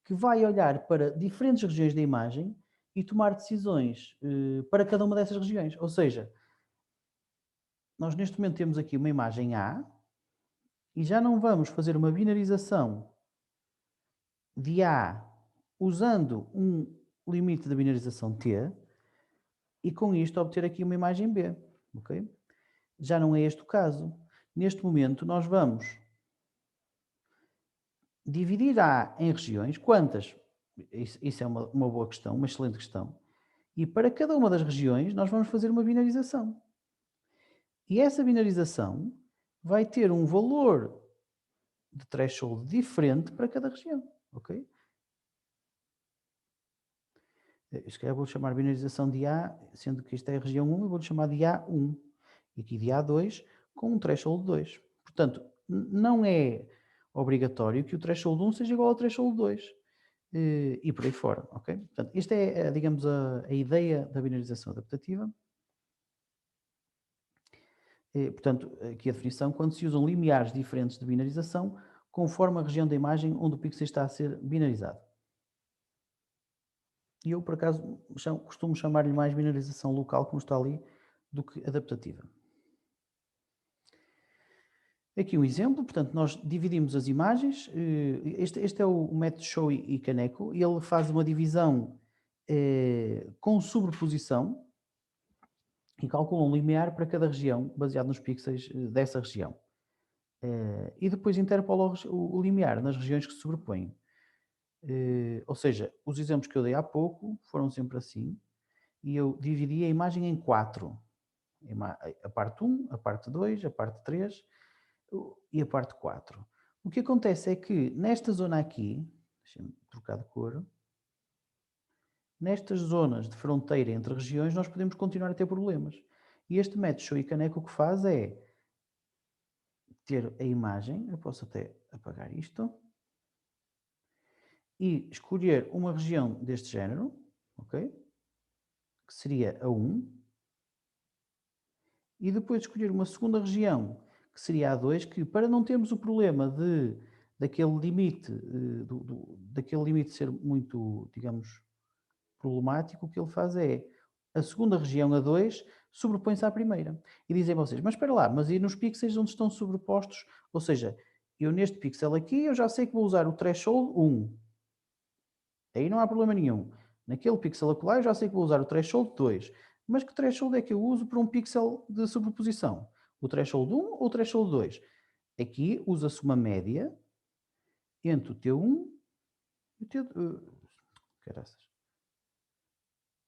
que vai olhar para diferentes regiões da imagem e tomar decisões para cada uma dessas regiões. Ou seja, nós neste momento temos aqui uma imagem A e já não vamos fazer uma binarização de A usando um limite de binarização T e com isto obter aqui uma imagem B. Okay? Já não é este o caso. Neste momento nós vamos dividir A em regiões. Quantas? Isso é uma boa questão, uma excelente questão. E para cada uma das regiões nós vamos fazer uma binarização. E essa binarização vai ter um valor de threshold diferente para cada região. Ok? Se calhar vou chamar binarização de A, sendo que isto é a região 1, eu vou chamar de A1. E aqui de A2 com um threshold 2. Portanto, não é obrigatório que o threshold 1 seja igual ao threshold 2. E por aí fora, ok? Portanto, esta é, digamos, a ideia da binarização adaptativa. Portanto, aqui a definição, quando se usam limiares diferentes de binarização, conforme a região da imagem onde o pixel está a ser binarizado. E eu, por acaso, costumo chamar-lhe mais binarização local, como está ali, do que adaptativa. Aqui um exemplo, portanto, nós dividimos as imagens. Este é o método Show e Caneco. Ele faz uma divisão com sobreposição e calcula um limiar para cada região, baseado nos pixels dessa região. E depois interpola o limiar nas regiões que se sobrepõem. Ou seja, os exemplos que eu dei há pouco foram sempre assim. E eu dividi a imagem em 4. A parte 1, a parte 2, a parte 3 e a parte 4. O que acontece é que nesta zona aqui, deixa-me trocar de cor, nestas zonas de fronteira entre regiões nós podemos continuar a ter problemas. E este método Show e Caneco o que faz é ter a imagem, eu posso até apagar isto, e escolher uma região deste género, ok? Que seria a 1, e depois escolher uma segunda região, que seria a 2, que para não termos o problema daquele limite, daquele limite ser muito, digamos, problemático, o que ele faz é a segunda região a 2 sobrepõe-se à primeira. E dizem vocês, mas espera lá, mas e nos pixels onde estão sobrepostos? Ou seja, eu neste pixel aqui, eu já sei que vou usar o threshold 1. Aí não há problema nenhum. Naquele pixel acolá eu já sei que vou usar o threshold 2. Mas que threshold é que eu uso para um pixel de sobreposição? O threshold 1 ou o threshold 2? Aqui usa-se uma média entre o T1 e o T2.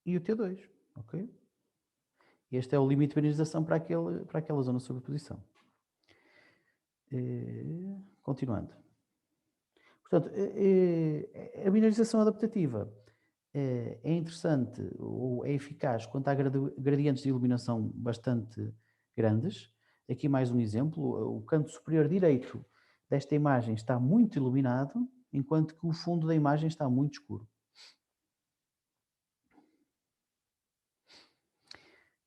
E o T2, ok? Este é o limite de binarização para aquela zona de sobreposição. Continuando. Portanto, a binarização adaptativa é interessante ou é eficaz quando há gradientes de iluminação bastante grandes. Aqui mais um exemplo, o canto superior direito desta imagem está muito iluminado, enquanto que o fundo da imagem está muito escuro.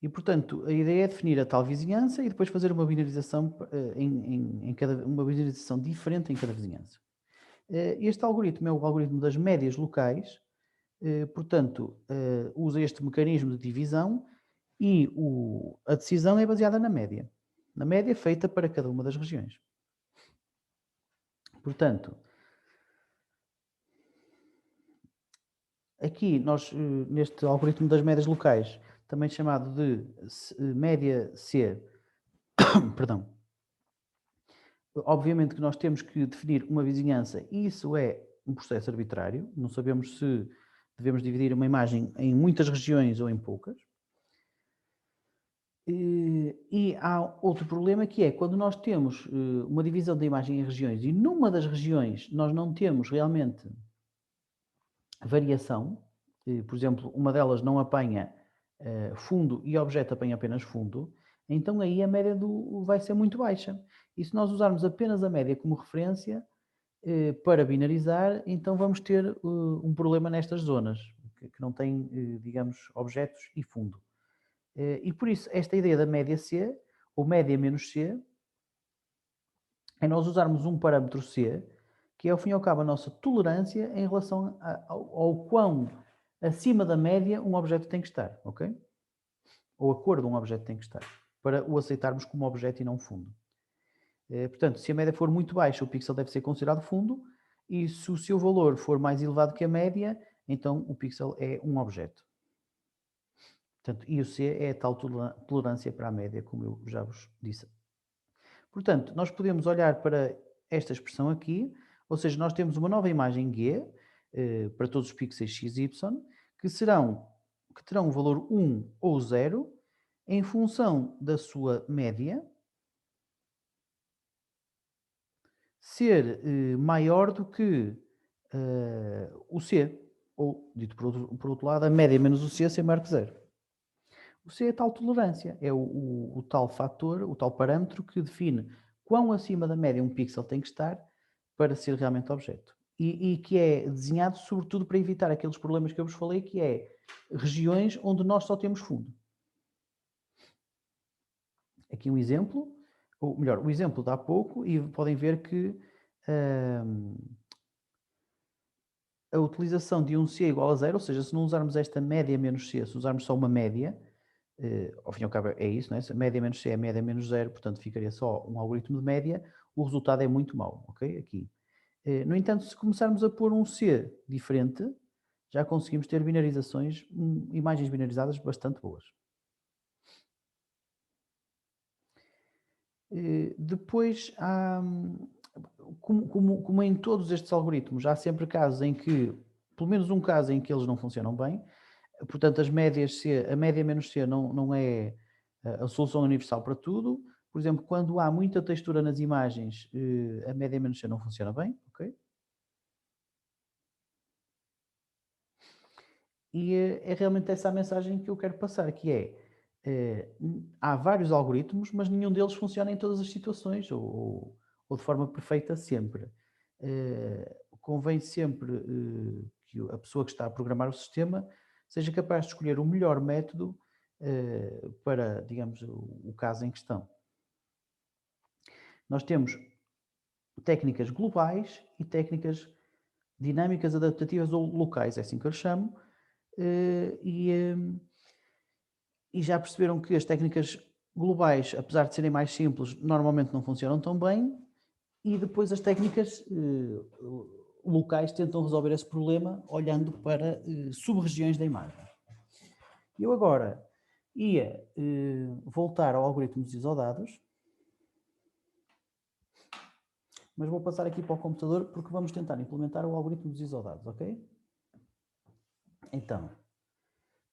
E, portanto, a ideia é definir a tal vizinhança e depois fazer uma binarização, uma binarização diferente em cada vizinhança. Este algoritmo é o algoritmo das médias locais, portanto, usa este mecanismo de divisão e a decisão é baseada na média feita para cada uma das regiões. Portanto, aqui nós, neste algoritmo das médias locais, também chamado de média C, perdão, obviamente que nós temos que definir uma vizinhança e isso é um processo arbitrário, não sabemos se devemos dividir uma imagem em muitas regiões ou em poucas. E há outro problema que é quando nós temos uma divisão da imagem em regiões e numa das regiões nós não temos realmente variação, por exemplo, uma delas não apanha fundo e o objeto apanha apenas fundo, então aí a média vai ser muito baixa. E se nós usarmos apenas a média como referência para binarizar, então vamos ter um problema nestas zonas, que não têm, digamos, objetos e fundo. E por isso, esta ideia da média C, ou média menos C, é nós usarmos um parâmetro C, que é, ao fim e ao cabo, a nossa tolerância em relação ao quão acima da média um objeto tem que estar, ok? Ou a cor de um objeto tem que estar, para o aceitarmos como objeto e não fundo. Portanto, se a média for muito baixa, o pixel deve ser considerado fundo, e se o seu valor for mais elevado que a média, então o pixel é um objeto. Portanto, e o C é a tal tolerância para a média, como eu já vos disse. Portanto, nós podemos olhar para esta expressão aqui, ou seja, nós temos uma nova imagem G, para todos os pixels x, y, que terão o valor 1 ou 0 em função da sua média ser maior do que o C, ou, dito por outro lado, a média menos o C ser maior que 0. O C é a tal tolerância, é o tal fator, o tal parâmetro que define quão acima da média um pixel tem que estar para ser realmente objeto. E que é desenhado sobretudo para evitar aqueles problemas que eu vos falei, que é regiões onde nós só temos fundo. Aqui um exemplo, ou melhor, o exemplo de há pouco, e podem ver que a utilização de um C igual a 0, ou seja, se não usarmos esta média menos C, se usarmos só uma média, ao fim e ao cabo é isso, não é? Se média menos C é média menos 0, portanto ficaria só um algoritmo de média, o resultado é muito mau, ok? Aqui. No entanto, se começarmos a pôr um C diferente, já conseguimos ter binarizações, imagens binarizadas bastante boas. Depois, há, como em todos estes algoritmos, há sempre casos em que, pelo menos um caso em que eles não funcionam bem, portanto, a média menos C não é a solução universal para tudo. Por exemplo, quando há muita textura nas imagens, a média menos C não funciona bem, ok? E é realmente essa a mensagem que eu quero passar, que é, há vários algoritmos, mas nenhum deles funciona em todas as situações, ou de forma perfeita sempre. Convém sempre que a pessoa que está a programar o sistema seja capaz de escolher o melhor método para, digamos, o caso em questão. Nós temos técnicas globais e técnicas dinâmicas, adaptativas ou locais, é assim que eu chamo, e já perceberam que as técnicas globais, apesar de serem mais simples, normalmente não funcionam tão bem, e depois as técnicas locais tentam resolver esse problema olhando para sub-regiões da imagem. Eu agora ia voltar ao algoritmo dos isodados, mas vou passar aqui para o computador porque vamos tentar implementar o algoritmo dos isodados, ok? Então,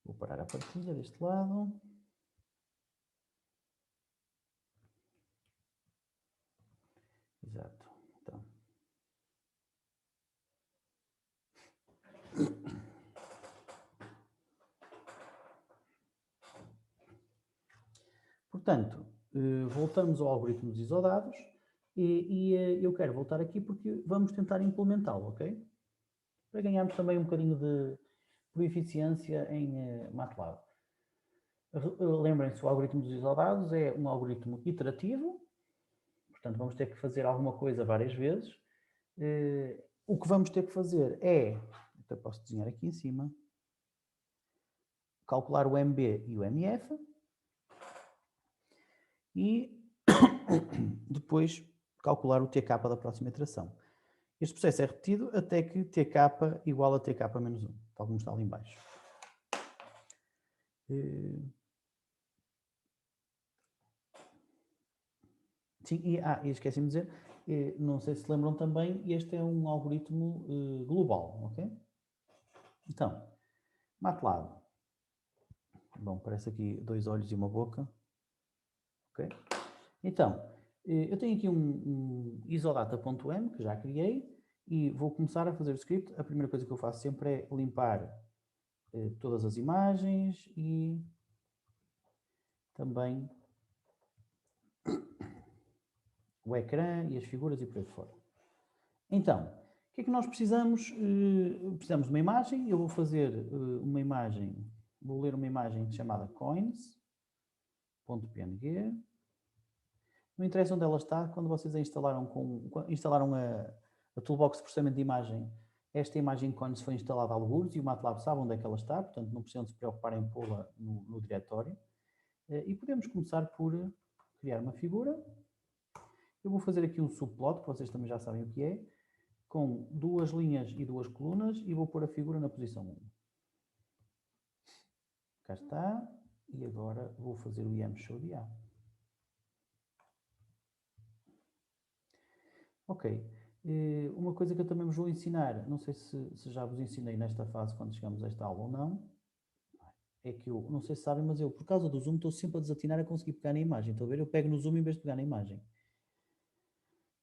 vou parar a partilha deste lado. Exato. Então. Portanto, voltamos ao algoritmo dos isodados e eu quero voltar aqui porque vamos tentar implementá-lo, ok? Para ganharmos também um bocadinho de eficiência em MATLAB. Lembrem-se, o algoritmo dos isodados é um algoritmo iterativo, portanto vamos ter que fazer alguma coisa várias vezes. O que vamos ter que fazer é, até posso desenhar aqui em cima, calcular o MB e o MF e depois calcular o TK da próxima iteração. Este processo é repetido até que TK igual a TK menos 1, tal como está ali em baixo. Sim, e esqueci-me de dizer, não sei se lembram também, este é um algoritmo global, ok? Então, MATLAB. Bom, parece aqui 2 olhos e uma boca. Ok? Então, eu tenho aqui um isodata.m que já criei e vou começar a fazer o script. A primeira coisa que eu faço sempre é limpar todas as imagens e também o ecrã e as figuras e por aí fora. Então, o que é que nós precisamos? Precisamos de uma imagem. Eu vou fazer uma imagem, vou ler uma imagem chamada coins.png. Não interessa onde ela está, quando vocês a instalaram a toolbox de processamento de imagem, esta imagem coins foi instalada a algures e o MATLAB sabe onde é que ela está, portanto não precisam se preocupar em pô-la no diretório. E podemos começar por criar uma figura. Eu vou fazer aqui um subplot, que vocês também já sabem o que é, com 2 linhas e 2 colunas e vou pôr a figura na posição 1. Cá está. E agora vou fazer o IMShowDA. Ok. Uma coisa que eu também vos vou ensinar, não sei se já vos ensinei nesta fase quando chegamos a esta aula ou não, é que eu, não sei se sabem, mas eu, por causa do zoom, estou sempre a desatinar a conseguir pegar na imagem. Estão a ver? Eu pego no zoom em vez de pegar na imagem.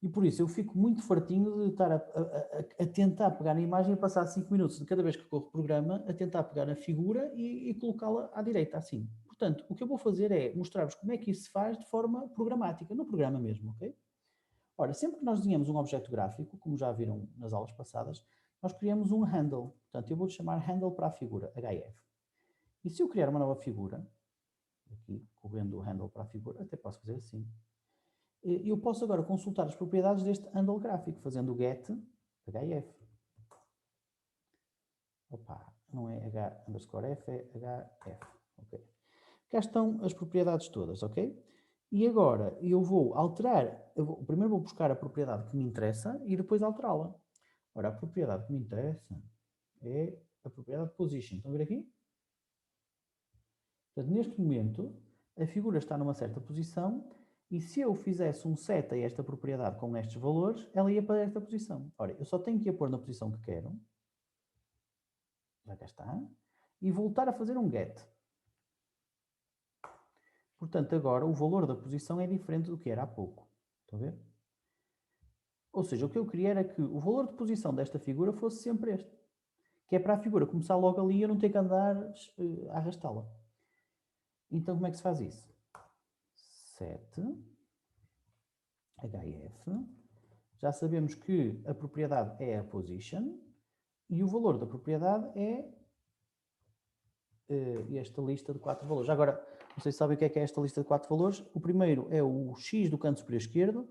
E por isso eu fico muito fartinho de estar a tentar pegar na imagem e passar 5 minutos de cada vez que corro o programa a tentar pegar na figura e colocá-la à direita, assim. Portanto, o que eu vou fazer é mostrar-vos como é que isso se faz de forma programática, no programa mesmo, ok? Ora, sempre que nós desenhamos um objeto gráfico, como já viram nas aulas passadas, nós criamos um handle. Portanto, eu vou chamar handle para a figura, HF. E se eu criar uma nova figura, aqui, correndo o handle para a figura, até posso fazer assim. Eu posso agora consultar as propriedades deste handle gráfico, fazendo o get HF. Opa, não é H_F, é HF. Ok. Cá estão as propriedades todas, ok? E agora eu vou alterar, primeiro vou buscar a propriedade que me interessa e depois alterá-la. Ora, a propriedade que me interessa é a propriedade position. Estão a ver aqui? Portanto, neste momento, a figura está numa certa posição e se eu fizesse um set a esta propriedade com estes valores, ela ia para esta posição. Ora, eu só tenho que a pôr na posição que quero. Já cá está. E voltar a fazer um get. Portanto, agora o valor da posição é diferente do que era há pouco. Estão a ver? Ou seja, o que eu queria era que o valor de posição desta figura fosse sempre este. Que é para a figura começar logo ali e eu não ter que andar a arrastá-la. Então, como é que se faz isso? Set HF. Já sabemos que a propriedade é a position e o valor da propriedade é esta lista de 4 valores. Agora, não sei se sabem o que é esta lista de 4 valores. O primeiro é o x do canto superior esquerdo,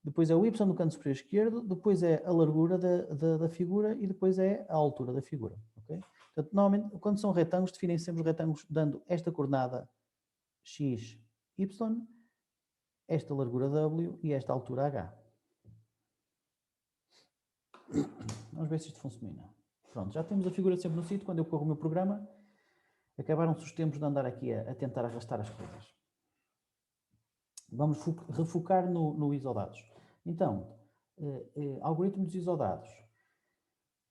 depois é o y do canto superior esquerdo, depois é a largura da figura e depois é a altura da figura. Okay? Portanto, normalmente, quando são retângulos, definem sempre os retângulos dando esta coordenada x, y, esta largura w e esta altura h. Vamos ver se isto funciona. Pronto, já temos a figura sempre no sítio. Quando eu corro o meu programa, acabaram-se os tempos de andar aqui a tentar arrastar as coisas. Vamos refocar no isodados. Então, algoritmo dos isodados.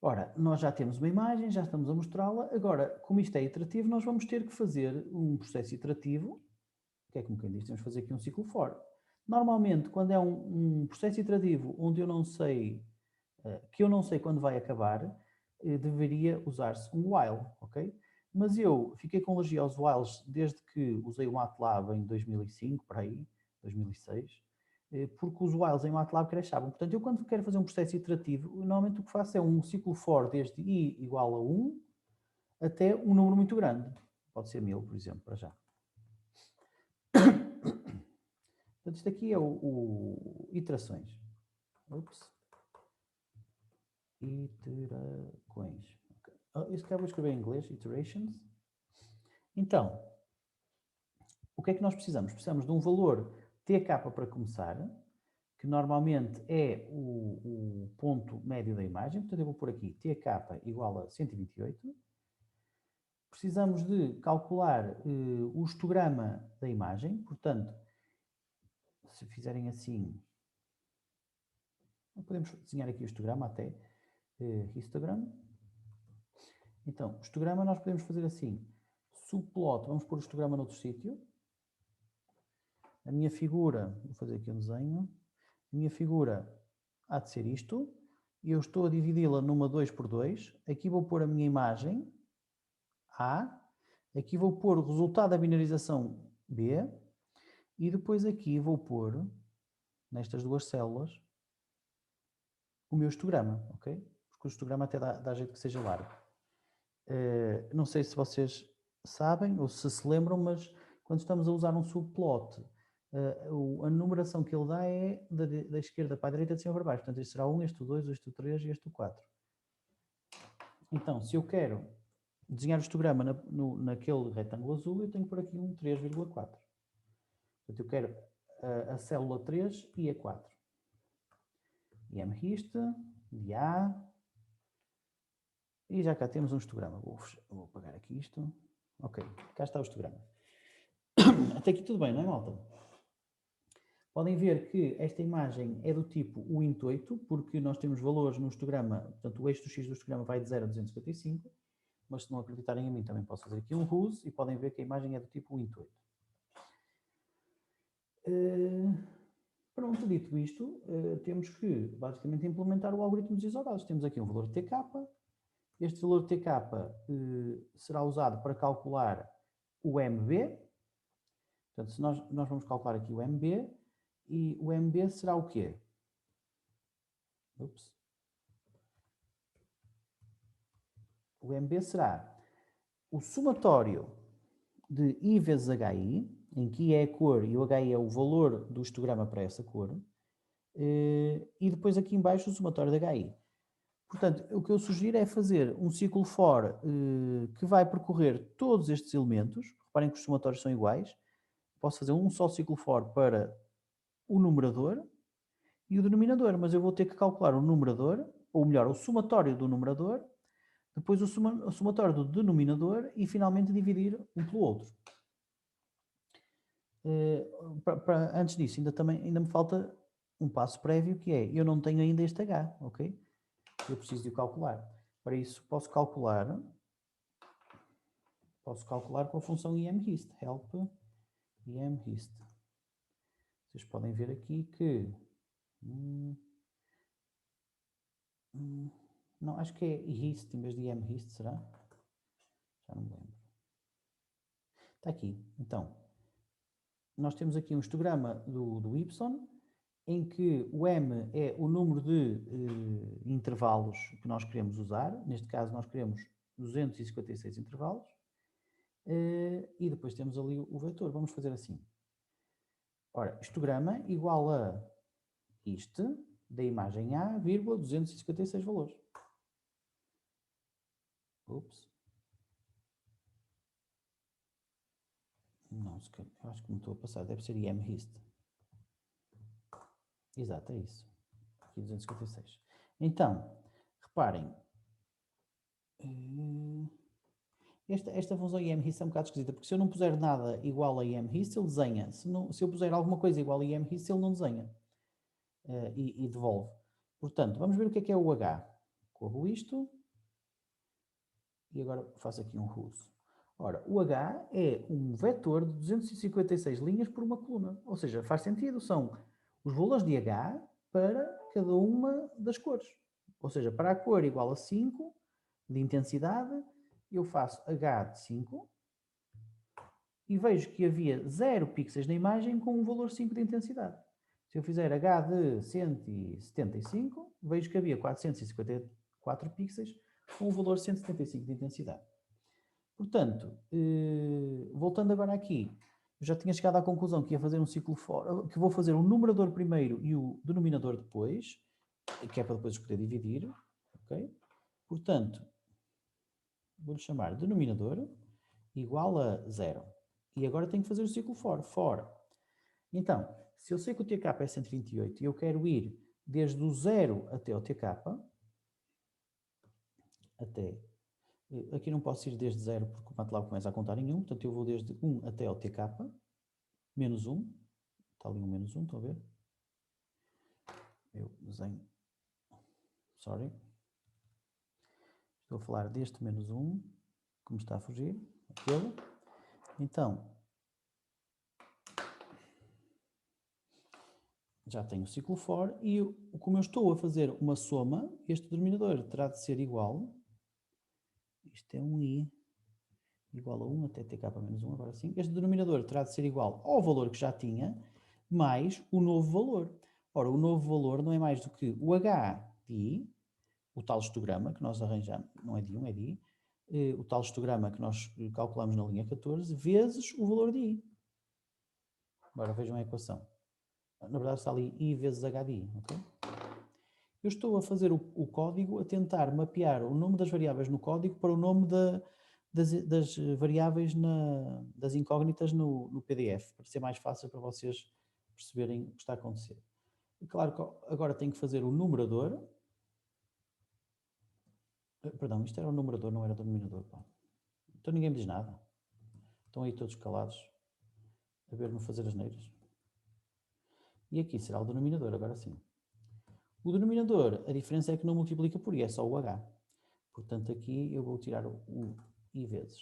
Ora, nós já temos uma imagem, já estamos a mostrá-la. Agora, como isto é iterativo, nós vamos ter que fazer um processo iterativo, que é como quem diz, temos que fazer aqui um ciclo for. Normalmente, quando é um processo iterativo onde eu não sei, que eu não sei quando vai acabar, deveria usar-se um while, ok? Mas eu fiquei com alergia aos whiles desde que usei o MATLAB em 2005, para aí, 2006, porque os whiles em MATLAB cresciam. Portanto, eu quando quero fazer um processo iterativo, normalmente o que faço é um ciclo for desde i igual a 1 até um número muito grande. Pode ser 1000, por exemplo, para já. Portanto, isto aqui é o iterações. Ups. Iterações. Okay. Isso cá vou escrever em inglês, iterations. Então, o que é que nós precisamos? Precisamos de um valor tk para começar, que normalmente é o ponto médio da imagem. Portanto, eu vou pôr aqui tk igual a 128. Precisamos de calcular o histograma da imagem. Portanto, se fizerem assim, podemos desenhar aqui o histograma até. Histogram. Então, o histograma nós podemos fazer assim. Subplot, vamos pôr o histograma noutro sítio. A minha figura, vou fazer aqui um desenho. A minha figura há de ser isto. E eu estou a dividi-la numa 2x2. Aqui vou pôr a minha imagem A. Aqui vou pôr o resultado da binarização B. E depois aqui vou pôr, nestas duas células, o meu histograma, ok? Porque o histograma até dá jeito que seja largo. Não sei se vocês sabem ou se lembram, mas quando estamos a usar um subplot, a numeração que ele dá é da esquerda para a direita, de cima para baixo. Portanto, este será o 1, este o 2, este o 3 e este o 4. Então, se eu quero desenhar o histograma naquele retângulo azul, eu tenho que pôr aqui um 3,4. Portanto, eu quero a célula 3 e a 4. IMHist, de A. E já cá temos um histograma. Vou apagar aqui isto. Ok, cá está o histograma. Até aqui tudo bem, não é, malta? Podem ver que esta imagem é do tipo o int8, porque nós temos valores no histograma, portanto o eixo do x do histograma vai de 0 a 255, mas se não acreditarem em mim também posso fazer aqui um RUS e podem ver que a imagem é do tipo o int8. Pronto, dito isto, temos que basicamente implementar o algoritmo dos isogados. Temos aqui um valor tk. Este valor tk será usado para calcular o MB. Portanto, se nós vamos calcular aqui o MB, e o MB será o quê? Ups. O MB será o somatório de I vezes HI, em que I é a cor e o HI é o valor do histograma para essa cor, e depois aqui embaixo o somatório de HI. Portanto, o que eu sugiro é fazer um ciclo for que vai percorrer todos estes elementos. Reparem que os somatórios são iguais. Posso fazer um só ciclo for para o numerador e o denominador, mas eu vou ter que calcular o numerador, ou melhor, o somatório do numerador, depois o somatório do denominador e finalmente dividir um pelo outro. Antes disso, ainda me falta um passo prévio, que é, eu não tenho ainda este H, ok? Eu preciso de o calcular. Para isso, posso calcular com a função imhist, help imhist. Vocês podem ver aqui que... não, acho que é hist em vez de imhist, será? Já não me lembro. Está aqui. Então, nós temos aqui um histograma do y, em que o m é o número de intervalos que nós queremos usar. Neste caso, nós queremos 256 intervalos. E depois temos ali o vetor. Vamos fazer assim. Ora, histograma igual a isto, da imagem A, vírgula, 256 valores. Ups. Não, eu acho que me estou a passar. Deve ser imhist. Exato, é isso. Aqui 256. Então, reparem. Esta função imhist é um bocado esquisita, porque se eu não puser nada igual a imhist, ele desenha. Se eu puser alguma coisa igual a imhist, ele não desenha. E devolve. Portanto, vamos ver o que é o H. Corro isto. E agora faço aqui um RUS. Ora, o H é um vetor de 256 linhas por uma coluna. Ou seja, faz sentido. São os valores de H para cada uma das cores. Ou seja, para a cor igual a 5 de intensidade eu faço H de 5 e vejo que havia 0 pixels na imagem com um valor 5 de intensidade. Se eu fizer H de 175, vejo que havia 454 pixels com um valor 175 de intensidade. Portanto, voltando agora aqui, eu já tinha chegado à conclusão que ia fazer um ciclo for, que vou fazer o numerador primeiro e o denominador depois, que é para depois poder dividir, ok? Portanto, vou-lhe chamar denominador igual a 0. E agora tenho que fazer o ciclo for. For. Então, se eu sei que o TK é 128 e eu quero ir desde o 0 até o TK, até... Aqui não posso ir desde 0 porque o MATLAB começa a contar em 1, portanto eu vou desde 1 até o TK, menos 1. Está ali um menos 1, estão a ver? Eu desenho... Sorry. Estou a falar deste menos 1, como está a fugir. Aquele. Então, já tenho o ciclo for e como eu estou a fazer uma soma, este denominador terá de ser igual, isto é um i, igual a 1 até tk menos 1, agora sim, este denominador terá de ser igual ao valor que já tinha, mais o novo valor. Ora, o novo valor não é mais do que o h de i, o tal histograma que nós arranjamos, não é de 1, é de i, o tal histograma que nós calculamos na linha 14, vezes o valor de i. Agora vejam a equação. Na verdade está ali i vezes h de i, ok? Eu estou a fazer o código a tentar mapear o nome das variáveis no código para o nome das variáveis, das incógnitas no PDF, para ser mais fácil para vocês perceberem o que está a acontecer. E claro que agora tenho que fazer o numerador. Perdão, isto era o numerador, não era o denominador. Pá. Então ninguém me diz nada. Estão aí todos calados a ver-me fazer asneiras. E aqui será o denominador, agora sim. O denominador, a diferença é que não multiplica por i, é só o h. Portanto, aqui eu vou tirar o i vezes.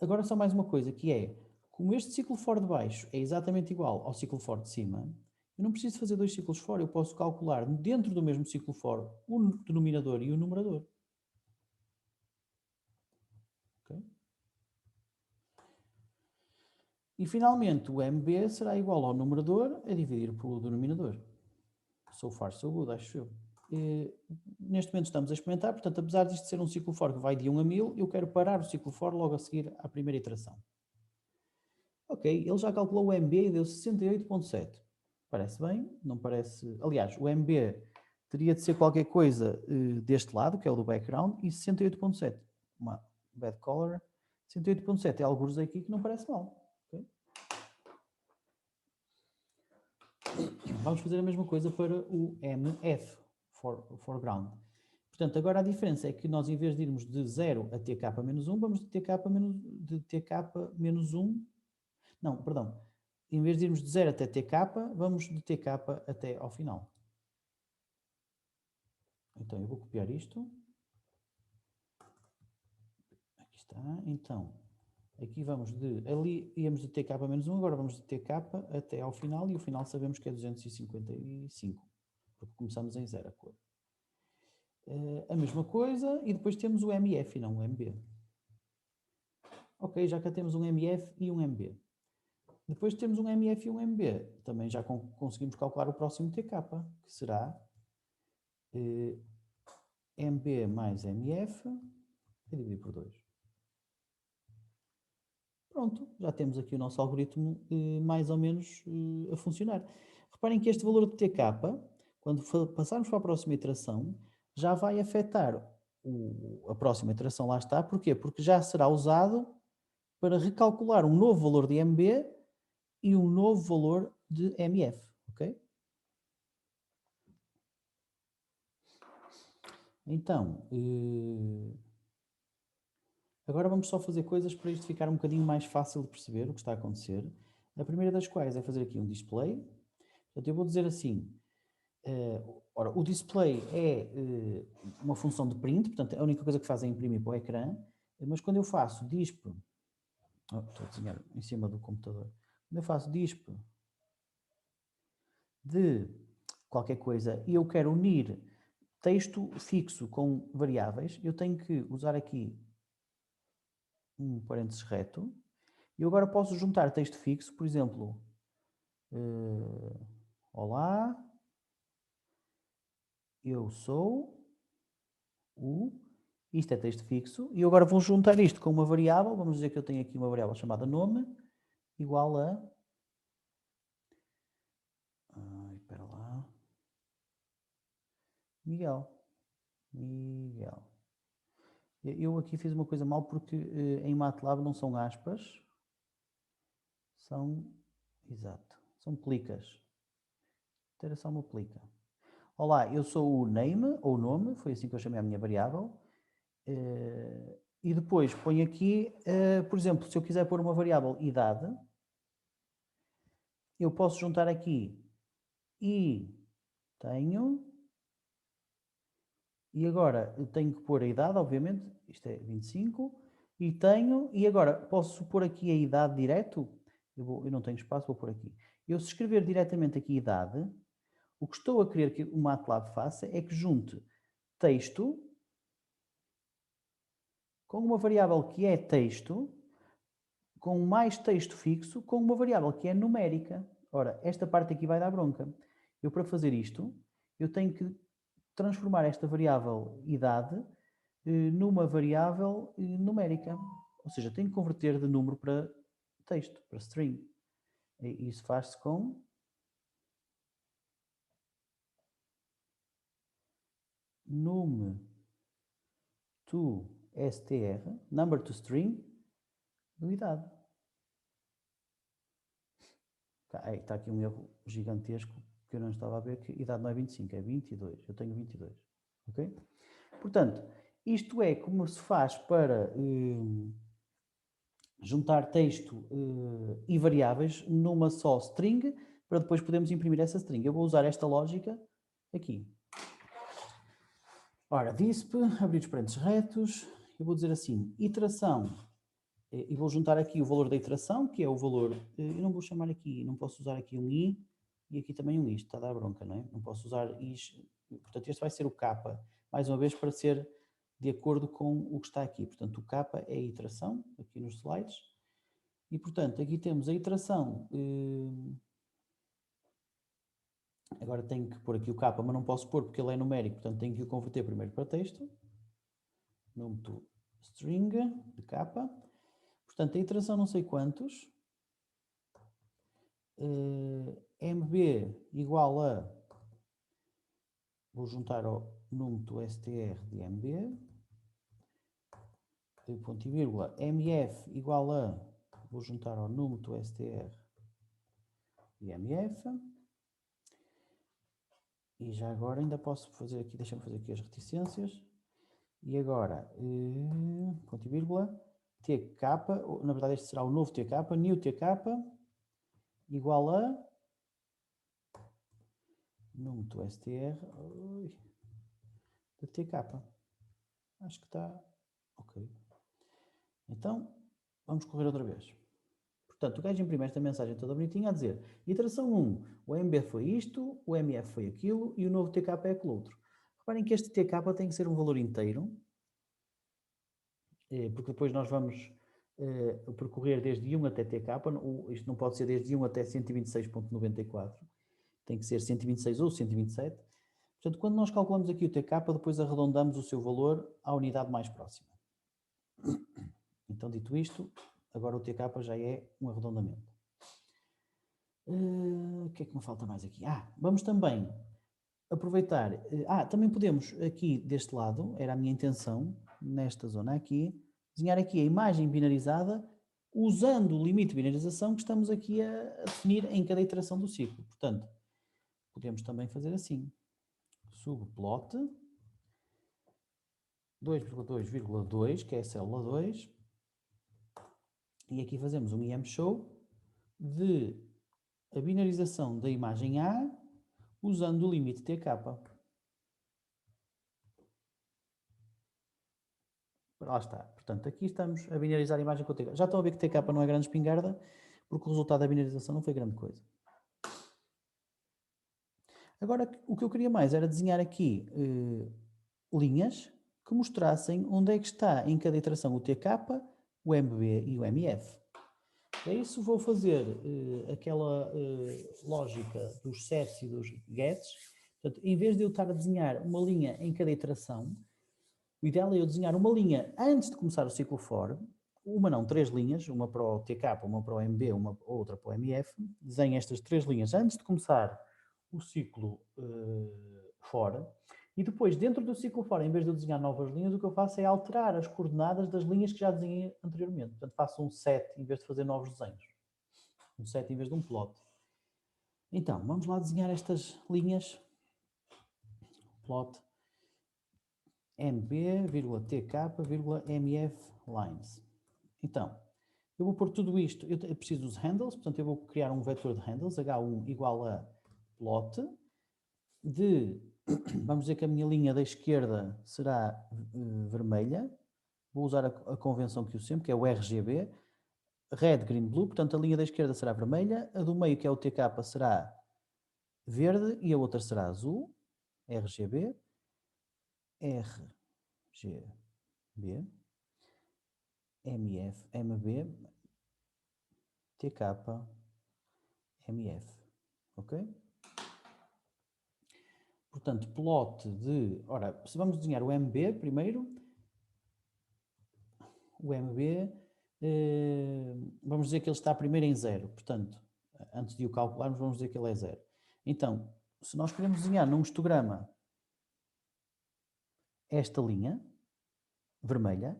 Agora só mais uma coisa, que é, como este ciclo for de baixo é exatamente igual ao ciclo for de cima, eu não preciso fazer dois ciclos for, eu posso calcular dentro do mesmo ciclo for o denominador e o numerador. Okay? E finalmente o MB será igual ao numerador a dividir pelo denominador. So far so good, acho eu. Neste momento estamos a experimentar, portanto, apesar disto ser um ciclo for que vai de 1 a 1000, eu quero parar o ciclo for logo a seguir à primeira iteração. Ok, ele já calculou o MB e deu 68.7. Parece bem, não parece... Aliás, o MB teria de ser qualquer coisa deste lado, que é o do background, e 68.7. Uma bad color. 68.7 é alguns aqui que não parece mal. Okay? Vamos fazer a mesma coisa para o MF, foreground. Portanto, agora a diferença é que nós, em vez de irmos de 0 a tk menos 1, vamos de tk menos 1. Não, perdão. Em vez de irmos de 0 até tk, vamos de tk até ao final. Então, eu vou copiar isto. Aqui está. Então, aqui vamos de... Ali íamos de tk menos 1, agora vamos de tk até ao final, e o final sabemos que é 255, porque começamos em 0 a cor. A mesma coisa, e depois temos o MF e não o MB. Ok, já cá temos um MF e um MB. Depois temos um MF e um MB. Também já conseguimos calcular o próximo TK, que será MB mais MF a dividir por 2. Pronto, já temos aqui o nosso algoritmo mais ou menos a funcionar. Reparem que este valor de TK, quando passarmos para a próxima iteração, já vai afetar a próxima iteração, lá está. Porquê? Porque já será usado para recalcular um novo valor de MB e um novo valor de MF, ok? Então, agora vamos só fazer coisas para isto ficar um bocadinho mais fácil de perceber o que está a acontecer. A primeira das quais é fazer aqui um display. Portanto, eu vou dizer assim, ora, o display é uma função de print, portanto, a única coisa que faz é imprimir para o ecrã, mas quando eu faço disp, estou a desenhar em cima do computador, quando eu faço disp de qualquer coisa e eu quero unir texto fixo com variáveis, eu tenho que usar aqui um parênteses reto. E eu agora posso juntar texto fixo, por exemplo, olá, eu sou o... Isto é texto fixo. E eu agora vou juntar isto com uma variável. Vamos dizer que eu tenho aqui uma variável chamada nome, igual a... espera lá. Miguel. Eu aqui fiz uma coisa mal porque em MATLAB não são aspas. São... Exato. São plicas. Era só uma plica. Olá, eu sou o name, ou nome, foi assim que eu chamei a minha variável. E depois ponho aqui, por exemplo, se eu quiser pôr uma variável idade, eu posso juntar aqui e tenho, e agora eu tenho que pôr a idade, obviamente, isto é 25, e tenho, e agora posso pôr aqui a idade direto, eu não tenho espaço, vou pôr aqui. Eu se escrever diretamente aqui idade, o que estou a querer que o MATLAB faça é que junte texto com uma variável que é texto, com mais texto fixo, com uma variável que é numérica. Ora, esta parte aqui vai dar bronca. Eu, para fazer isto, eu tenho que transformar esta variável idade numa variável numérica. Ou seja, tenho que converter de número para texto, para string. E isso faz-se com num to str, number to string, do idade. Está aqui um erro gigantesco que eu não estava a ver, que idade não é 25, é 22. Eu tenho 22. Ok? Portanto, isto é como se faz para juntar texto e variáveis numa só string, para depois podermos imprimir essa string. Eu vou usar esta lógica aqui. Ora, disp, abrir os parênteses retos, eu vou dizer assim, iteração, e vou juntar aqui o valor da iteração, que é o valor, eu não vou chamar aqui, não posso usar aqui um i, e aqui também um i, isto está a dar bronca, não é? Não posso usar is, portanto este vai ser o k, mais uma vez para ser de acordo com o que está aqui. Portanto o k é a iteração, aqui nos slides, e portanto aqui temos a iteração, agora tenho que pôr aqui o k, mas não posso pôr porque ele é numérico, portanto tenho que o converter primeiro para texto, num to string de k, portanto a iteração não sei quantos, mb igual a, vou juntar ao num to str de mb, ponto e vírgula, mf igual a, vou juntar ao num to str de mf, e já agora ainda posso fazer aqui, deixa-me fazer aqui as reticências, e agora, ponto e vírgula, tk, na verdade este será o novo tk, new tk, igual a num to str de tk. Acho que está ok. Então, vamos correr outra vez. Portanto, o gajo imprime esta mensagem toda bonitinha a dizer iteração 1, o MB foi isto, o MF foi aquilo e o novo TK é aquele outro. Reparem que este TK tem que ser um valor inteiro, porque depois nós vamos percorrer desde 1 até TK, isto não pode ser desde 1 até 126.94, tem que ser 126 ou 127. Portanto, quando nós calculamos aqui o TK, depois arredondamos o seu valor à unidade mais próxima. Então, dito isto, agora o TK já é um arredondamento. O que é que me falta mais aqui? Vamos também aproveitar. Também podemos aqui deste lado, era a minha intenção, nesta zona aqui, desenhar aqui a imagem binarizada usando o limite de binarização que estamos aqui a definir em cada iteração do ciclo. Portanto, podemos também fazer assim. Subplot 2,2,2, que é a célula 2, e aqui fazemos um IMShow de a binarização da imagem A usando o limite TK. Lá está. Portanto, aqui estamos a binarizar a imagem com o TK. Já estão a ver que TK não é grande espingarda, porque o resultado da binarização não foi grande coisa. Agora, o que eu queria mais era desenhar aqui linhas que mostrassem onde é que está em cada iteração o TK, o MB e o MF. Para isso vou fazer aquela lógica dos sets e dos gets. Portanto, em vez de eu estar a desenhar uma linha em cada iteração, o ideal é eu desenhar uma linha antes de começar o ciclo for, uma não, 3 linhas, uma para o TK, uma para o MB, uma outra para o MF. Desenho estas 3 linhas antes de começar o ciclo for. E depois, dentro do ciclo for, em vez de eu desenhar novas linhas, o que eu faço é alterar as coordenadas das linhas que já desenhei anteriormente. Portanto, faço um set em vez de fazer novos desenhos. Um set em vez de um plot. Então, vamos lá desenhar estas linhas. Plot MB,TK,MF lines. Então, eu vou pôr tudo isto, eu preciso dos handles, portanto eu vou criar um vetor de handles, H1 igual a plot de, vamos dizer que a minha linha da esquerda será vermelha, vou usar a convenção que eu sempre, que é o RGB, red, green, blue, portanto a linha da esquerda será vermelha, a do meio, que é o TK, será verde e a outra será azul, RGB, RGB, MF, MB, TK, MF, ok? Portanto, plot de, ora, se vamos desenhar o MB primeiro, o MB, vamos dizer que ele está primeiro em 0, portanto, antes de o calcularmos, vamos dizer que ele é 0. Então, se nós queremos desenhar num histograma esta linha vermelha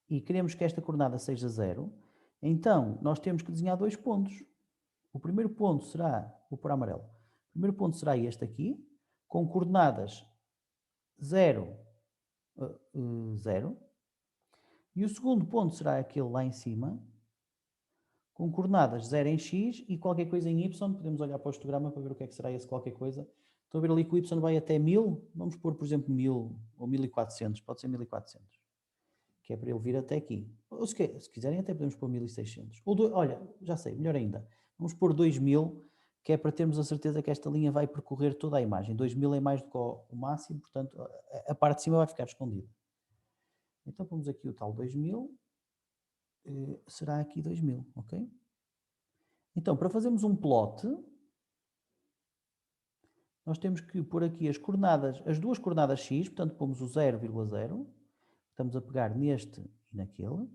e queremos que esta coordenada seja 0, então nós temos que desenhar 2 pontos. O primeiro ponto será, vou pôr amarelo, o primeiro ponto será este aqui, com coordenadas 0, 0, e o segundo ponto será aquele lá em cima, com coordenadas 0 em x e qualquer coisa em y. Podemos olhar para o histograma para ver o que é que será esse qualquer coisa. Estão a ver ali que o y vai até 1000. Vamos pôr, por exemplo, 1000 ou 1400. Pode ser 1400. Que é para ele vir até aqui. Ou se quiserem até podemos pôr 1600. Ou olha, já sei, melhor ainda. Vamos pôr 2000, que é para termos a certeza que esta linha vai percorrer toda a imagem. 2000 é mais do que o máximo, portanto a parte de cima vai ficar escondida. Então pomos aqui o tal 2000. Será aqui 2000, ok? Então, para fazermos um plot, nós temos que pôr aqui as coordenadas, as duas coordenadas x, portanto pomos o 0,0, estamos a pegar neste e naquele,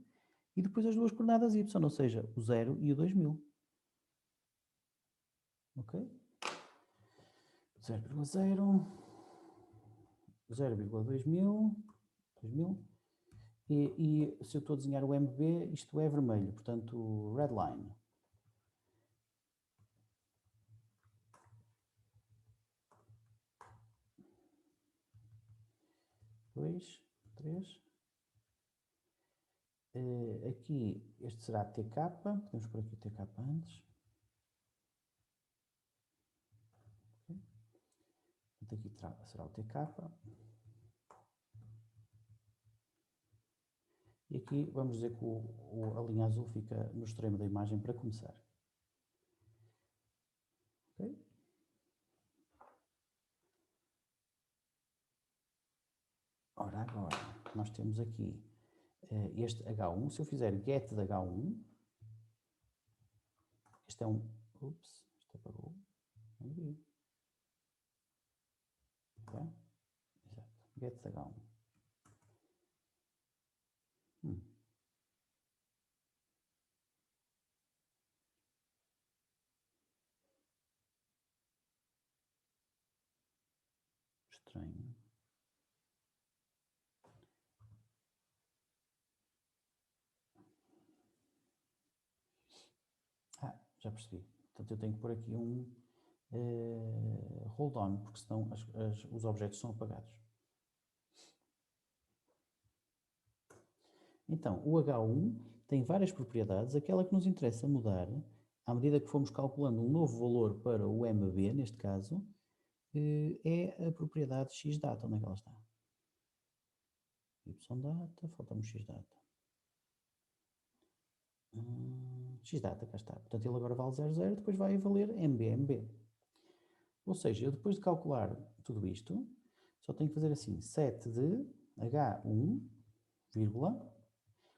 e depois as duas coordenadas y, ou seja, o 0 e o 2000. Ok? 0,0, 0,2000, 2000, e se eu estou a desenhar o MB, isto é vermelho, portanto red line. 2, 3. Aqui, este será TK, podemos pôr aqui o TK antes. Okay. Aqui será o TK. E aqui vamos dizer que a linha azul fica no extremo da imagem para começar. Okay? Ora, agora, nós temos aqui este H1. Se eu fizer get de H1, este é um... Ups, isto apagou. Não vi. Okay? Exato. Get de H1. Estranho. Já percebi. Portanto, eu tenho que pôr aqui um hold on, porque senão os objetos são apagados. Então, o H1 tem várias propriedades. Aquela que nos interessa mudar, à medida que fomos calculando um novo valor para o MB, neste caso, é a propriedade xdata. Onde é que ela está? Ydata, falta-me xdata. Xdata, cá está. Portanto, ele agora vale 00, depois vai valer MB. Ou seja, eu depois de calcular tudo isto, só tenho que fazer assim, set de H1, vírgula,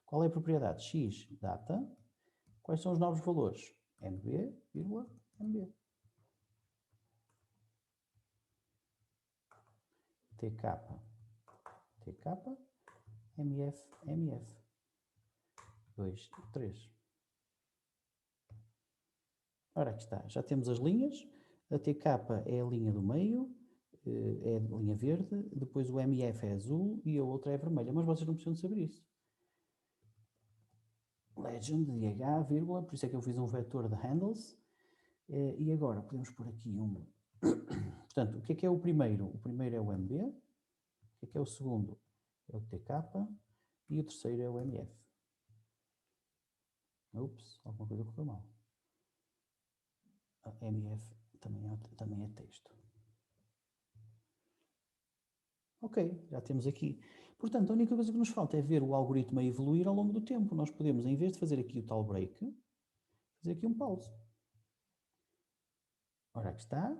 qual é a propriedade? X data, quais são os novos valores? NB, vírgula, NB. TK, TK, MF, MF. 2, 3. Ora, aqui está. Já temos as linhas. A TK é a linha do meio, é a linha verde. Depois o MF é azul e a outra é vermelha. Mas vocês não precisam de saber isso. Legend de H, vírgula. Por isso é que eu fiz um vetor de handles. E agora podemos pôr aqui um. Portanto, o que é o primeiro? O primeiro é o MB. O que é o segundo? É o TK. E o terceiro é o MF. Ups, alguma coisa correu mal. A MF também é texto. Ok, já temos aqui. Portanto, a única coisa que nos falta é ver o algoritmo a evoluir ao longo do tempo. Nós podemos, em vez de fazer aqui o tal break, fazer aqui um pause. Ora, aqui está.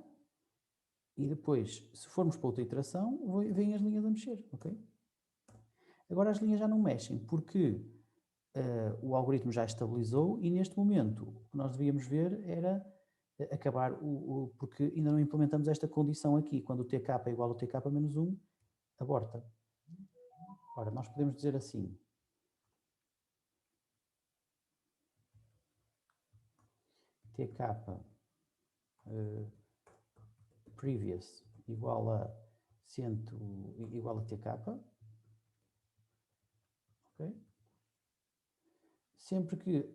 E depois, se formos para outra iteração, vêm as linhas a mexer, ok? Agora as linhas já não mexem, porque o algoritmo já estabilizou e neste momento o que nós devíamos ver era acabar porque ainda não implementamos esta condição aqui, quando o TK é igual ao TK menos 1, aborta. Ora, nós podemos dizer assim, TK previous igual a igual a TK, ok? Sempre que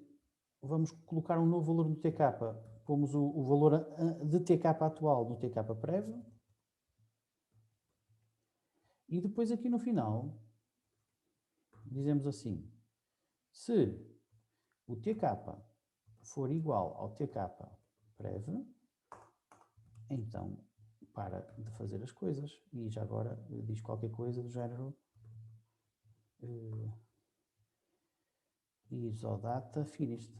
vamos colocar um novo valor no TK, pomos o valor de TK atual no TK prévio. E depois aqui no final, dizemos assim, se o TK for igual ao TK prévio, então para de fazer as coisas. E já agora diz qualquer coisa do género isodata finished.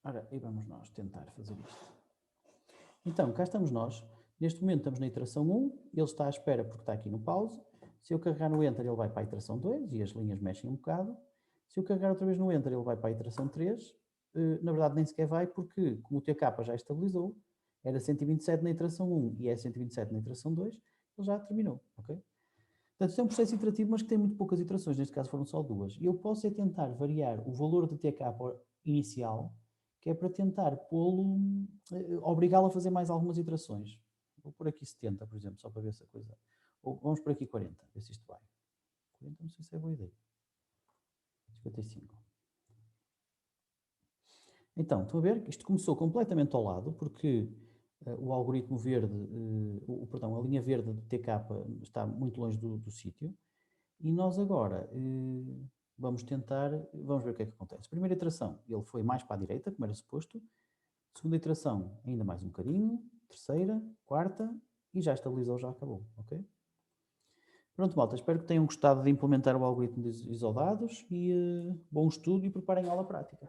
Ora, e vamos nós tentar fazer isto. Então, cá estamos nós. Neste momento estamos na iteração 1, ele está à espera porque está aqui no pause. Se eu carregar no Enter, ele vai para a iteração 2 e as linhas mexem um bocado. Se eu carregar outra vez no Enter, ele vai para a iteração 3. Na verdade, nem sequer vai porque, como o TK já estabilizou, era 127 na iteração 1 e é 127 na iteração 2, ele já terminou, ok? Portanto, isto é um processo iterativo, mas que tem muito poucas iterações, neste caso foram só 2. E eu posso é tentar variar o valor de TK inicial, que é para tentar obrigá-lo a fazer mais algumas iterações. Vou pôr aqui 70, por exemplo, só para ver se a coisa... Ou vamos por aqui 40, ver se isto vai. 40 não sei se é boa ideia. 55. Então, estão a ver que isto começou completamente ao lado, porque o algoritmo verde, perdão, a linha verde do TK está muito longe do sítio. E nós agora vamos ver o que é que acontece. Primeira iteração, ele foi mais para a direita, como era suposto. Segunda iteração, ainda mais um bocadinho. Terceira, quarta, e já estabilizou, já acabou, ok? Pronto, malta, espero que tenham gostado de implementar o algoritmo de isodados e bom estudo e preparem a aula prática.